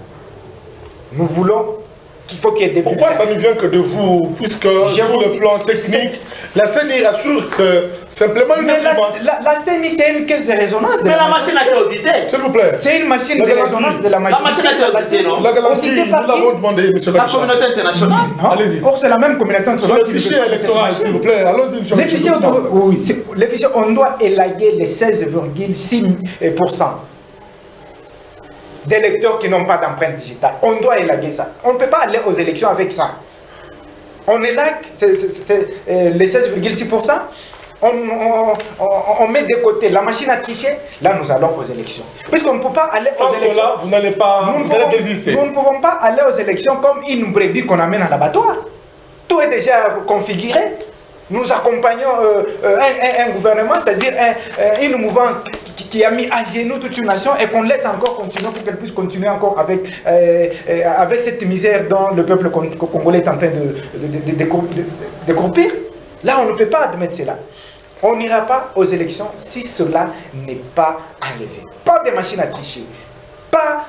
Nous voulons qu'il faut qu'il y ait des Pourquoi ça ne vient que de vous? Puisque sur le plan technique, la CENI rassure que c'est simplement une imprimante. La CENI, c'est une caisse de résonance. Mais la machine a été auditée. S'il vous plaît. C'est une machine de résonance de la machine. La machine a été auditée, non? La garantie, nous l'avons demandé, monsieur la communauté internationale. Allez-y. Or, c'est la même communauté internationale. Sur le fichier électoral, s'il vous plaît. Allons-y, monsieur. Les fichiers, on doit élaguer les 16,6% d'électeurs qui n'ont pas d'empreinte digitale. On doit élaguer ça. On ne peut pas aller aux élections avec ça. On élague les 16,6%. On met de côté la machine à tricher. Là, nous allons aux élections. Puisqu'on ne peut pas aller aux élections. Sans cela, vous n'allez pas désister. Nous ne pouvons pas aller aux élections comme une brebis qu'on amène à l'abattoir. Tout est déjà configuré. Nous accompagnons un gouvernement, c'est-à-dire une mouvance qui a mis à genoux toute une nation et qu'on laisse encore continuer pour qu'elle puisse continuer encore avec cette misère dont le peuple congolais est en train de croupir. Là, on ne peut pas admettre cela. On n'ira pas aux élections si cela n'est pas enlevé. Pas de machines à tricher. Pas,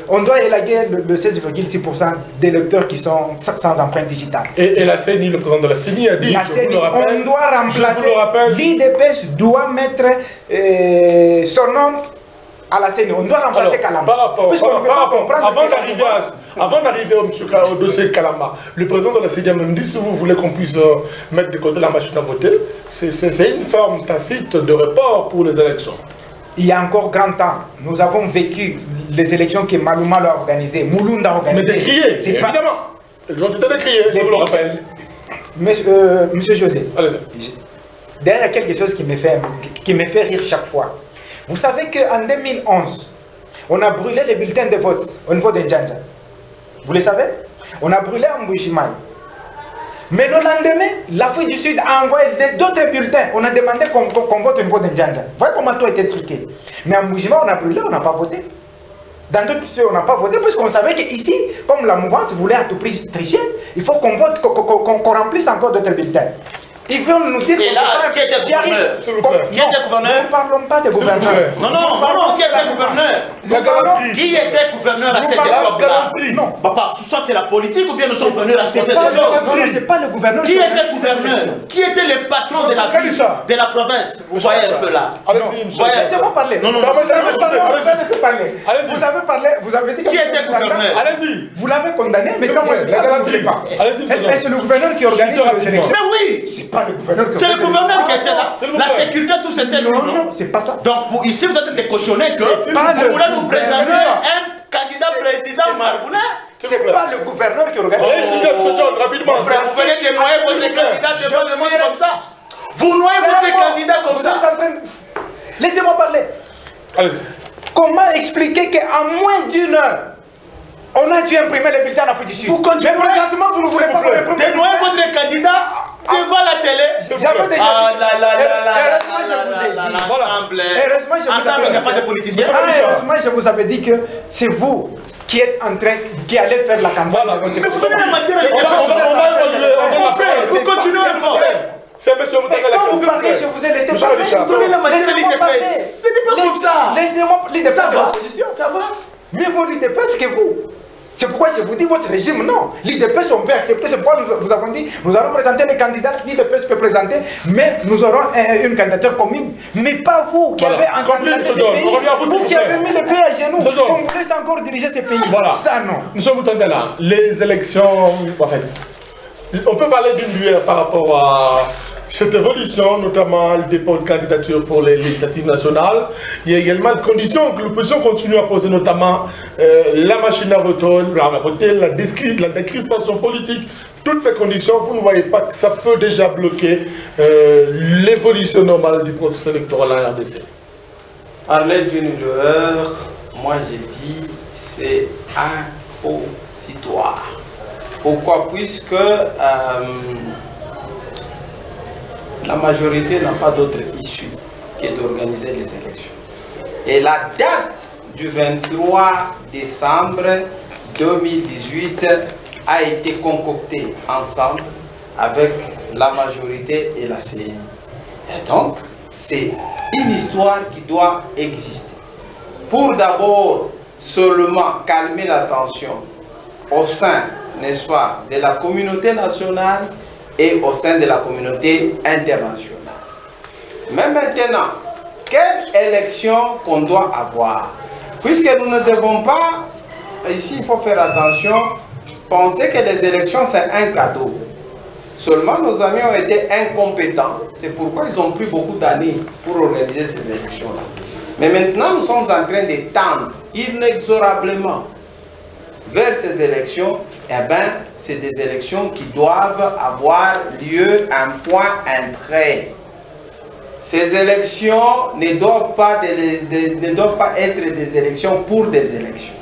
on doit élaguer le 16,6% d'électeurs qui sont sans empreinte digitale. Et la CENI, le président de la CENI a dit, on doit remplacer, l'IDPS doit mettre son nom à la CENI. On doit remplacer Kalamba. Avant d'arriver au dossier Kalamba, le président de la CENI a même dit, si vous voulez qu'on puisse mettre de côté la machine à voter, c'est une forme tacite de report pour les élections. Il y a encore grand temps. Nous avons vécu les élections que Malouma a organisées, Moulounda a organisées. Mais décriées, évidemment. Ils ont été décriées, je vous le rappelle. Monsieur José, derrière quelque chose qui me fait rire chaque fois. Vous savez qu'en 2011, on a brûlé les bulletins de vote au niveau d'Indjanja. Vous le savez? On a brûlé en Mbujimaï. Mais le lendemain, l'Afrique du Sud a envoyé d'autres bulletins. On a demandé qu'on vote au niveau d'Indjanja. Vous voyez comment tout a été triqué. Mais en Mbujimaï, on a brûlé, on n'a pas voté. Dans d'autres pays, on n'a pas voté, puisqu'on savait qu'ici, comme la mouvance voulait à tout prix tricher, il faut qu'on vote, qu'on remplisse encore d'autres bulletins. Ils veulent nous dire... Et là, qui était gouverneur? Qui était gouverneur? Nous ne parlons pas de gouverneur. Non, qui était gouverneur? Qui était gouverneur à cette époque-là? Non. Soit c'est la politique ou bien nous sommes venus à cette époque. Non, c'est pas le gouverneur. Qui était gouverneur? Qui était le patron de la ville, de la province? Vous voyez un peu là. Laissez-moi parler. Non. Laissez parler. Vous avez parlé, vous avez dit... Qui était gouverneur? Allez-y. Vous l'avez condamné, mais quand moi je ne l'ai pas. C'est le gouverneur qui organise les élections. Mais oui! C'est pas le gouverneur qui... C'est le gouverneur qui était là. La sécurité, tout c'était lui, non? Non, c'est pas ça. Donc ici, vous êtes en train de cautionner que vous voulez nous présenter un candidat président marboulin. C'est pas le gouverneur qui organise. Rapidement. Vous venez de noyer votre candidat devant le monde comme ça. Vous noyez votre candidat comme ça. Laissez-moi parler. Allez-y. Comment expliquer qu'en moins d'une heure, on a dû imprimer les bulletins en Afrique du Sud? Vous continuez. Mais présentement, vous ne voulez pas de noyer votre candidat devant la télé. J'avais déjà ensemble, il n'y a pas de politiciens. Heureusement, je vous avais dit que c'est vous qui êtes en train, qui allez faire la campagne. Mais vous donnez la matière à vous continuez encore. C'est monsieur Moutaka. Quand vous parlez, je vous ai laissé parler. Vous donnez la matière à l'IDPS. Ce n'est pas comme ça. Laissez-moi, l'IDPS, ça va. Ça va. Mieux vaut l'IDPS que vous. C'est pourquoi je vous dis votre régime, non. L'IDPS, on peut accepter. C'est pourquoi nous avons dit, nous allons présenter les candidats, l'IDPS peut présenter, mais nous aurons une candidature commune. Mais pas vous qui avez ensemblé ce pays, vous qui avez mis le pays à genoux, qu'on vous laisse encore diriger ce pays. Ça, non. Nous sommes au là. Les élections, en fait, on peut parler d'une lueur par rapport à cette évolution, notamment le dépôt de candidature pour les législatives nationales. Il y a également des conditions que l'opposition continue à poser, notamment la machine à voter, la décrispation politique. Toutes ces conditions, vous ne voyez pas que ça peut déjà bloquer l'évolution normale du processus électoral en RDC? Parler d'une lueur, moi j'ai dit, c'est impositoire. Pourquoi? Puisque la majorité n'a pas d'autre issue que d'organiser les élections. Et la date du 23 décembre 2018 a été concoctée ensemble avec la majorité et la CENI. Et donc, c'est une histoire qui doit exister. Pour d'abord seulement calmer la tension au sein, n'est-ce pas, de la communauté nationale et au sein de la communauté internationale. Mais maintenant, quelle élection qu'on doit avoir? Puisque nous ne devons pas, ici il faut faire attention, penser que les élections c'est un cadeau. Seulement nos amis ont été incompétents, c'est pourquoi ils ont pris beaucoup d'années pour organiser ces élections-là. Mais maintenant nous sommes en train de tendre inexorablement vers ces élections. Eh bien, c'est des élections qui doivent avoir lieu, un point, un trait. Ces élections ne doivent pas être des élections pour des élections.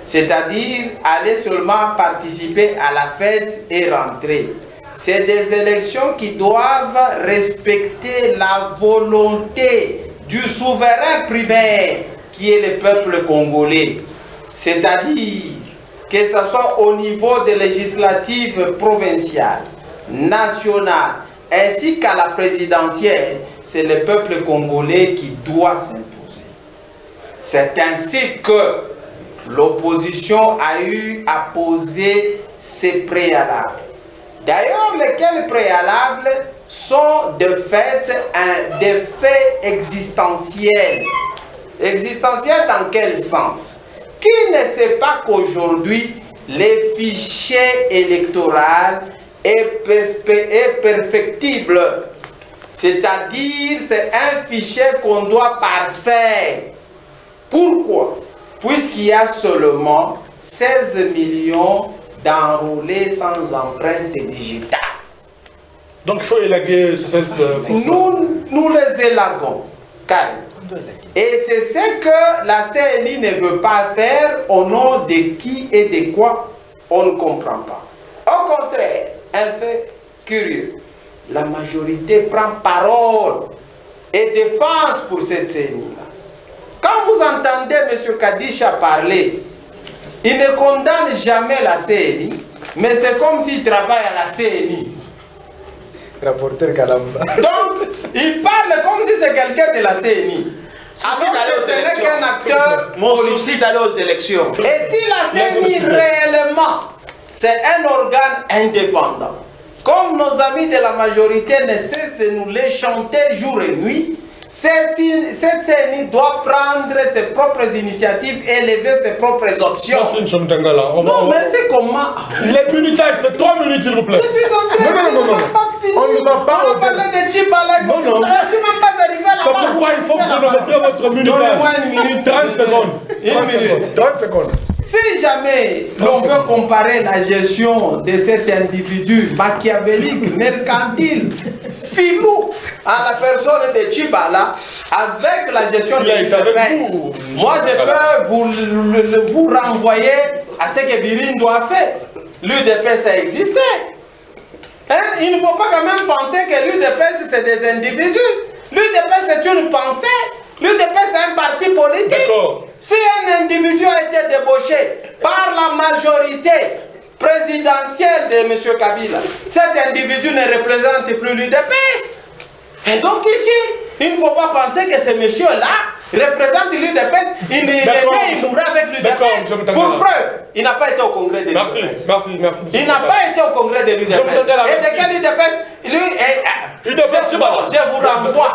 C'est-à-dire aller seulement participer à la fête et rentrer. C'est des élections qui doivent respecter la volonté du souverain primaire qui est le peuple congolais, c'est-à-dire que ce soit au niveau des législatives provinciales, nationales, ainsi qu'à la présidentielle, c'est le peuple congolais qui doit s'imposer. C'est ainsi que l'opposition a eu à poser ses préalables. D'ailleurs, lesquels préalables sont de fait des faits existentiels. Existentiels dans quel sens? Qui ne sait pas qu'aujourd'hui, les fichiers électoraux est perfectible. C'est-à-dire, c'est un fichier qu'on doit parfaire. Pourquoi? Puisqu'il y a seulement 16 millions d'enrôlés sans empreinte digitale. Donc il faut élaguer ce fait de... Nous les élaguons, carrément. Et c'est ce que la CNI ne veut pas faire au nom de qui et de quoi, on ne comprend pas. Au contraire, un fait curieux, la majorité prend parole et défense pour cette CNI-là. Quand vous entendez M. Kadisha parler, il ne condamne jamais la CNI, mais c'est comme s'il travaille à la CNI. Rapporteur Kalamba. Donc, il parle comme si c'est quelqu'un de la CNI. Alors que ce n'est qu'un acteur. Mon souci d'aller aux élections. Et si la CNI réellement, c'est un organe indépendant, comme nos amis de la majorité ne cessent de nous les chanter jour et nuit, cette CNI doit prendre ses propres initiatives et lever ses propres options. Merci, M. Mtangala. Non, merci comment. Les minutage, c'est 3 minutes, s'il vous plaît. Je suis en train de dire, pas fini. On n'a pas parlé de Tchibala. Non, non. Tu n'as pas arrivé là-bas. C'est pourquoi il faut chronométrer votre minutage. Donnez-moi une minute. 30 secondes. Une minute. 30 secondes. Si jamais l'on veut comparer la gestion de cet individu machiavélique, mercantile, filou, à la personne de Tchibala, avec la gestion de l'UDPS, moi je peux vous renvoyer à ce que Birindo a fait. L'UDPS a existé. Hein? Il ne faut pas quand même penser que l'UDPS c'est des individus. L'UDPS c'est une pensée. L'UDPS c'est un parti politique. Si un individu a été débauché par la majorité présidentielle de M. Kabila, cet individu ne représente plus l'UDPS. Et donc ici, il ne faut pas penser que ce monsieur-là représente l'UDPS, il mourra avec l'UDPS. Pour preuve, il n'a pas été au congrès de l'UDPS. Merci. Il n'a pas été au congrès de l'UDPS. Et de quel UDPS? Je vous renvoie.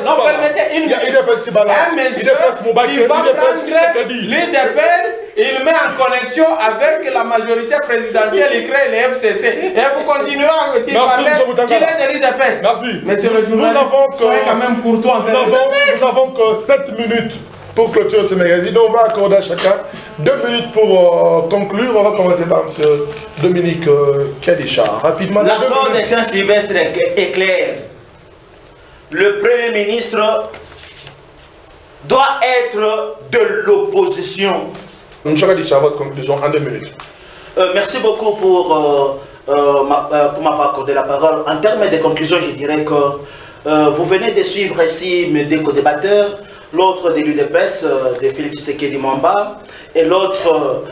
Non, permettez une minute. Un monsieur qui va prendre l'UDPS, il met en connexion avec la majorité présidentielle, il crée les FCC. Et vous continuez à dire qu'il est de l'UDPS. Merci. Monsieur le journaliste, soyez quand même courtois envers l'UDPS. Nous n'avons que 7 minutes pour clôturer ce magazine. On va accorder à chacun 2 minutes pour conclure. On va commencer par M. Dominique Kadisha. Rapidement. L'accord de Saint-Sylvestre est clair. Le Premier ministre doit être de l'opposition. M. Kadisha, votre conclusion en 2 minutes. Merci beaucoup pour m'avoir accordé la parole. En termes de conclusion, je dirais que vous venez de suivre ici mes deux co-débatteurs, l'autre de l'UDPS, de Félix Tshisekedi Mwamba, et l'autre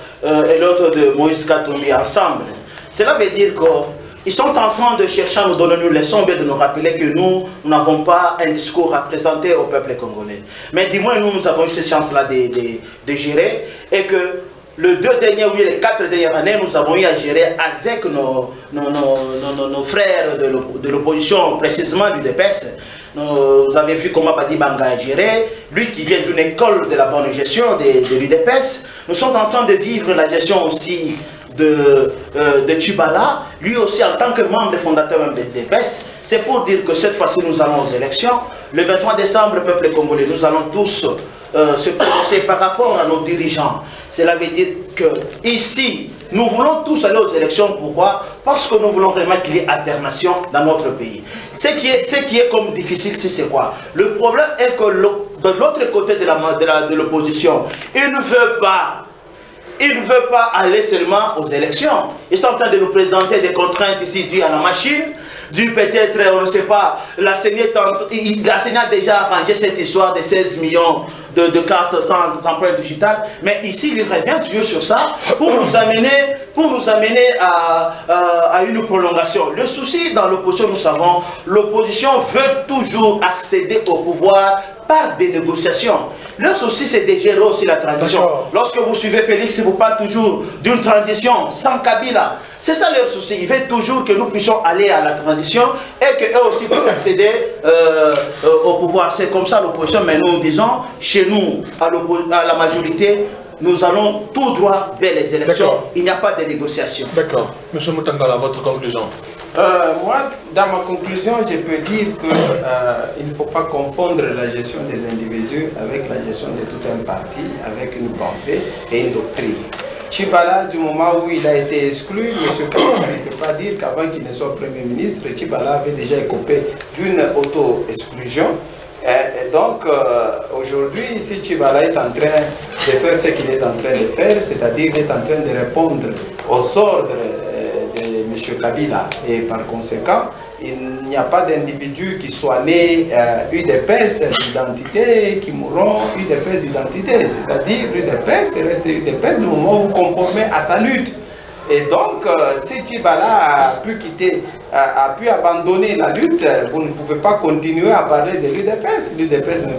de Moïse Katumbi ensemble. Cela veut dire qu'ils sont en train de chercher à nous donner une leçon, de nous rappeler que nous n'avons pas un discours à présenter au peuple congolais. Mais du moins, nous avons eu cette chance-là de gérer, et que les 2 dernières, oui, les 4 dernières années, nous avons eu à gérer avec nos frères de l'opposition, précisément du DPS. Vous avez vu comment Badi Banga a géré, lui qui vient d'une école de la bonne gestion de l'UDPS. Nous sommes en train de vivre la gestion aussi de Tchibala, lui aussi en tant que membre fondateur même de l'UDPS. C'est pour dire que cette fois-ci nous allons aux élections. Le 23 décembre, peuple congolais, nous allons tous se prononcer par rapport à nos dirigeants. Cela veut dire que ici, nous voulons tous aller aux élections. Pourquoi? Parce que nous voulons vraiment qu'il y ait alternation dans notre pays. Ce qui est comme difficile, c'est quoi? Le problème est que de l'autre côté de l'opposition, il ne veut pas aller seulement aux élections. Ils sont en train de nous présenter des contraintes ici dues à la machine. dû peut-être, on ne sait pas, la CENI a déjà arrangé cette histoire de 16 millions de cartes sans empreinte digitale, mais ici il revient toujours sur ça pour nous amener à une prolongation. Le souci dans l'opposition, nous savons, l'opposition veut toujours accéder au pouvoir par des négociations. Le souci, c'est de gérer aussi la transition. Lorsque vous suivez Félix, vous parlez toujours d'une transition sans Kabila. C'est ça leur souci. Ils veulent toujours que nous puissions aller à la transition et qu'eux aussi puissent accéder au pouvoir. C'est comme ça l'opposition, mais nous disons, chez nous, à la majorité, nous allons tout droit vers les élections. Il n'y a pas de négociation. D'accord. Monsieur Moutangala, votre conclusion? Moi, dans ma conclusion, je peux dire qu'il ne faut pas confondre la gestion des individus avec la gestion de tout un parti, avec une pensée et une doctrine. Tchibala, du moment où il a été exclu, M. Kabila ne peut pas dire qu'avant qu'il ne soit Premier ministre, Tchibala avait déjà écopé d'une auto-exclusion. Et donc, aujourd'hui, si Tchibala est en train de faire ce qu'il est en train de faire, c'est-à-dire qu'il est en train de répondre aux ordres de M. Kabila, et par conséquent, il n'y a pas d'individu qui soit né UDPS d'identité, qui mourront UDPS d'identité, c'est-à-dire UDPS reste UDPS du moment où vous conformez à sa lutte. Et donc, si Tchibala a pu abandonner la lutte, vous ne pouvez pas continuer à parler de l'UDPS. L'UDPS ne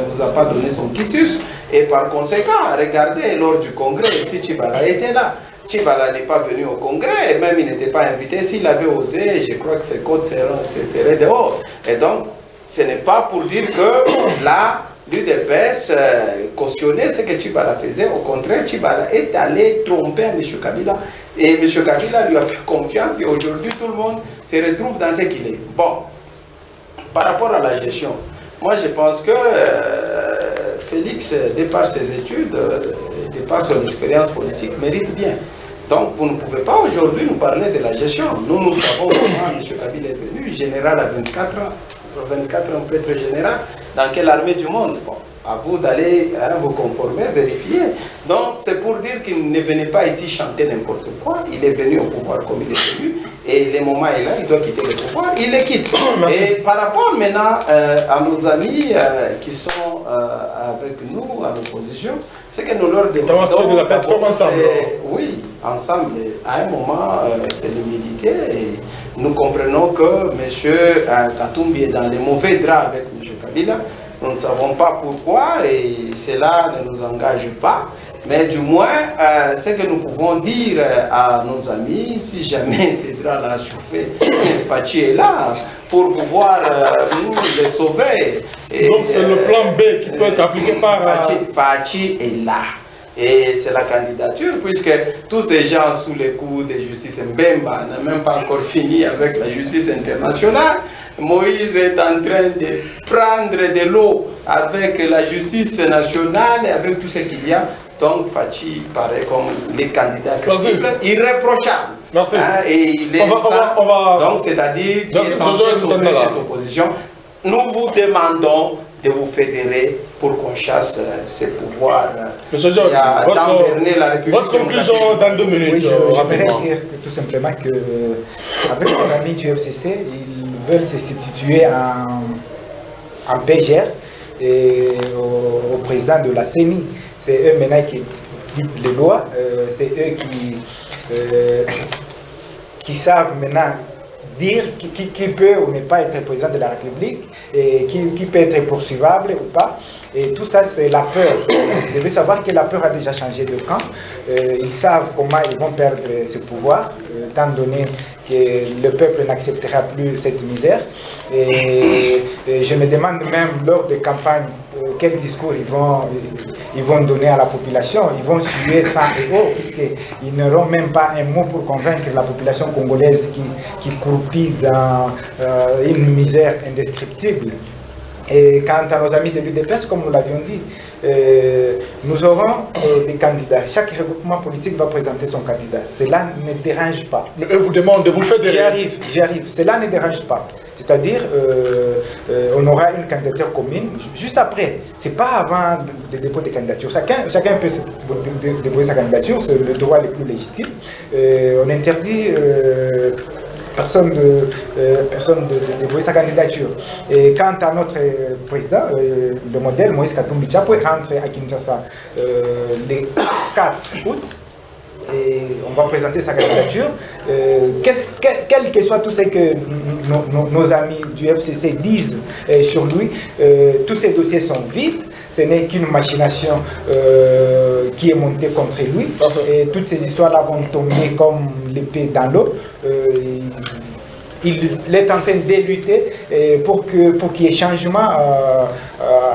vous a pas donné son quitus. Et par conséquent, regardez, lors du congrès, si Tchibala était là, Tchibala n'est pas venu au congrès, même il n'était pas invité. S'il avait osé, je crois que ses côtes seraient dehors. Et donc, ce n'est pas pour dire que là, l'UDPS cautionnait ce que Tchibala faisait. Au contraire, Tchibala est allé tromper M. Kabila. Et M. Kabila lui a fait confiance et aujourd'hui, tout le monde se retrouve dans ce qu'il est. Bon, par rapport à la gestion, moi je pense que Félix, de par ses études, de par son expérience politique, mérite bien. Donc vous ne pouvez pas aujourd'hui nous parler de la gestion. Nous savons comment M. Kabila est venu, général à 24 ans. 24 ans peut être général. Dans quelle armée du monde? Bon, à vous d'aller vous conformer, vérifier. Donc c'est pour dire qu'il ne venait pas ici chanter n'importe quoi. Il est venu au pouvoir comme il est venu. Et le moment est là, il doit quitter le pouvoir, il le quitte. Et par rapport maintenant à nos amis qui sont avec nous, à l'opposition, c'est que nous leur demandons... Oui, ensemble. À un moment, c'est l'humilité. Et nous comprenons que M. Katumbi est dans les mauvais draps avec M. Kabila. Nous ne savons pas pourquoi et cela ne nous engage pas. Mais du moins, ce que nous pouvons dire à nos amis, si jamais ces draps-là chauffés, Fachi est là pour pouvoir nous les sauver. Et, donc c'est le plan B qui peut être appliqué par... Fachi est là. Et c'est la candidature, puisque tous ces gens sous les coups de justice Mbemba n'ont même pas encore fini avec la justice internationale. Moïse est en train de prendre de l'eau avec la justice nationale et avec tout ce qu'il y a. Donc Fachi paraît comme les candidats crédibles, irréprochables. Merci. Et il est ça. Donc c'est-à-dire qu'il est censé sauver cette opposition. Nous vous demandons de vous fédérer pour qu'on chasse ces pouvoirs. Monsieur John, votre conclusion dans 2 minutes. Oui, je voudrais dire tout simplement que avec les amis du FCC, ils veulent se substituer en PGR et au président de la CENI. C'est eux maintenant qui dictent les lois, c'est eux qui savent maintenant dire qui peut ou ne pas être président de la République, et qui peut être poursuivable ou pas. Et tout ça, c'est la peur. Vous devez savoir que la peur a déjà changé de camp. Ils savent comment ils vont perdre ce pouvoir, étant donné que le peuple n'acceptera plus cette misère. Et je me demande même lors de campagne quel discours ils vont donner à la population. Ils vont suer sang et eau, puisqu'ils n'auront même pas un mot pour convaincre la population congolaise qui croupit dans une misère indescriptible. Et quant à nos amis de l'UDPS, comme nous l'avions dit, nous aurons des candidats. Chaque regroupement politique va présenter son candidat. Cela ne dérange pas. Mais eux vous demandent de vous fédérer. J'y arrive. Cela ne dérange pas. C'est-à-dire, on aura une candidature commune juste après. Ce n'est pas avant le dépôt des candidatures. Chacun peut déposer sa candidature, c'est le droit le plus légitime. On interdit personne de dévoyer sa candidature. Et quant à notre président, le modèle Moïse Katumbi Tchapwe rentre à Kinshasa le 4 août. Et on va présenter sa candidature. Quel que soit tout ce que nos amis du FCC disent sur lui, tous ces dossiers sont vides. Ce n'est qu'une machination qui est montée contre lui. Et toutes ces histoires-là vont tomber comme l'épée dans l'eau. Il est en train de lutter pour qu'il y ait changement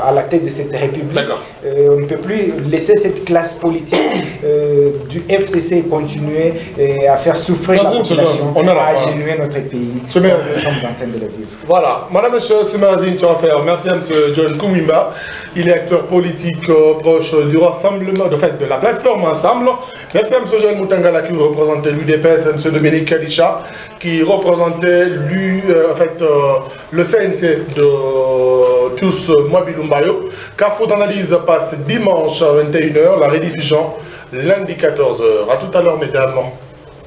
à la tête de cette république. On ne peut plus laisser cette classe politique du FCC continuer à faire souffrir la population, à génuer notre pays. Nous sommes en train de le vivre. Voilà. Madame, monsieur Semerazine Tchaffer, merci à M. John Koumimba. Il est acteur politique proche du rassemblement, de la plateforme Ensemble. Merci à M. Joël Moutangala qui représentait l'UDPS, M. Dominique Kalisha qui représentait le CNC de Pius Mwabilumbayo. Carrefour d'analyse passe dimanche à 21h, la rediffusion lundi 14h. A tout à l'heure, mesdames.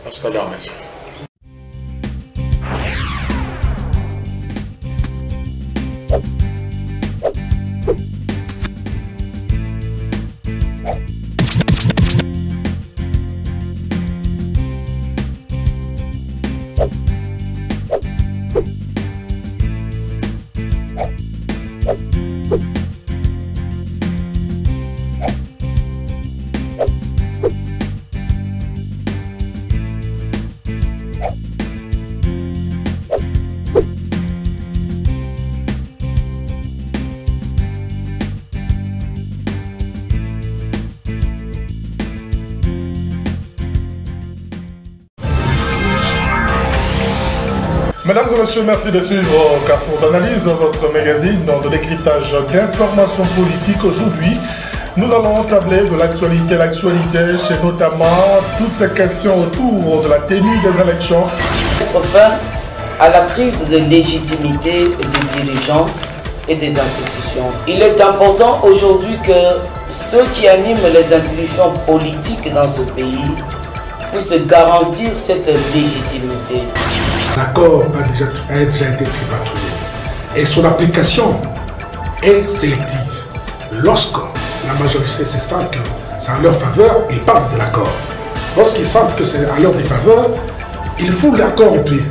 À tout à l'heure, messieurs. Mesdames et messieurs, merci de suivre Carrefour d'analyse, votre magazine de décryptage d'informations politiques. Aujourd'hui, nous allons tabler de l'actualité. L'actualité, c'est notamment toutes ces questions autour de la tenue des élections. Mettre fin à la crise de légitimité des dirigeants et des institutions. Il est important aujourd'hui que ceux qui animent les institutions politiques dans ce pays puissent garantir cette légitimité. L'accord a déjà été tripatouillé et son application est sélective. Lorsque la majorité s'estime que c'est en leur faveur, ils parlent de l'accord. Lorsqu'ils sentent que c'est à leur défaveur, ils foutent l'accord au pied.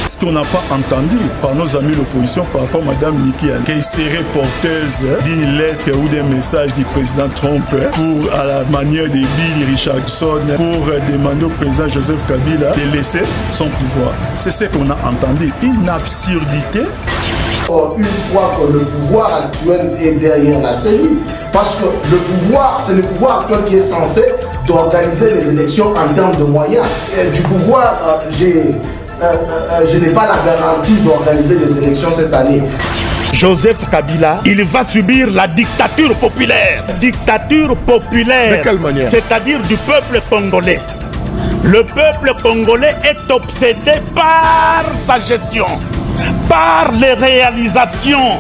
Ce qu'on n'a pas entendu par nos amis de l'opposition par rapport à Mme Nikki Haley, qui serait porteuse d'une lettre ou d'un message du président Trump pour, à la manière de Bill Richardson, pour demander au président Joseph Kabila de laisser son pouvoir. C'est ce qu'on a entendu, une absurdité. Une fois que le pouvoir actuel est derrière la CENI, parce que le pouvoir, c'est le pouvoir actuel qui est censé d'organiser les élections en termes de moyens. Et du pouvoir, je n'ai pas la garantie d'organiser les élections cette année. Joseph Kabila, il va subir la dictature populaire. Dictature populaire. De quelle manière? C'est-à-dire du peuple congolais. Le peuple congolais est obsédé par sa gestion, par les réalisations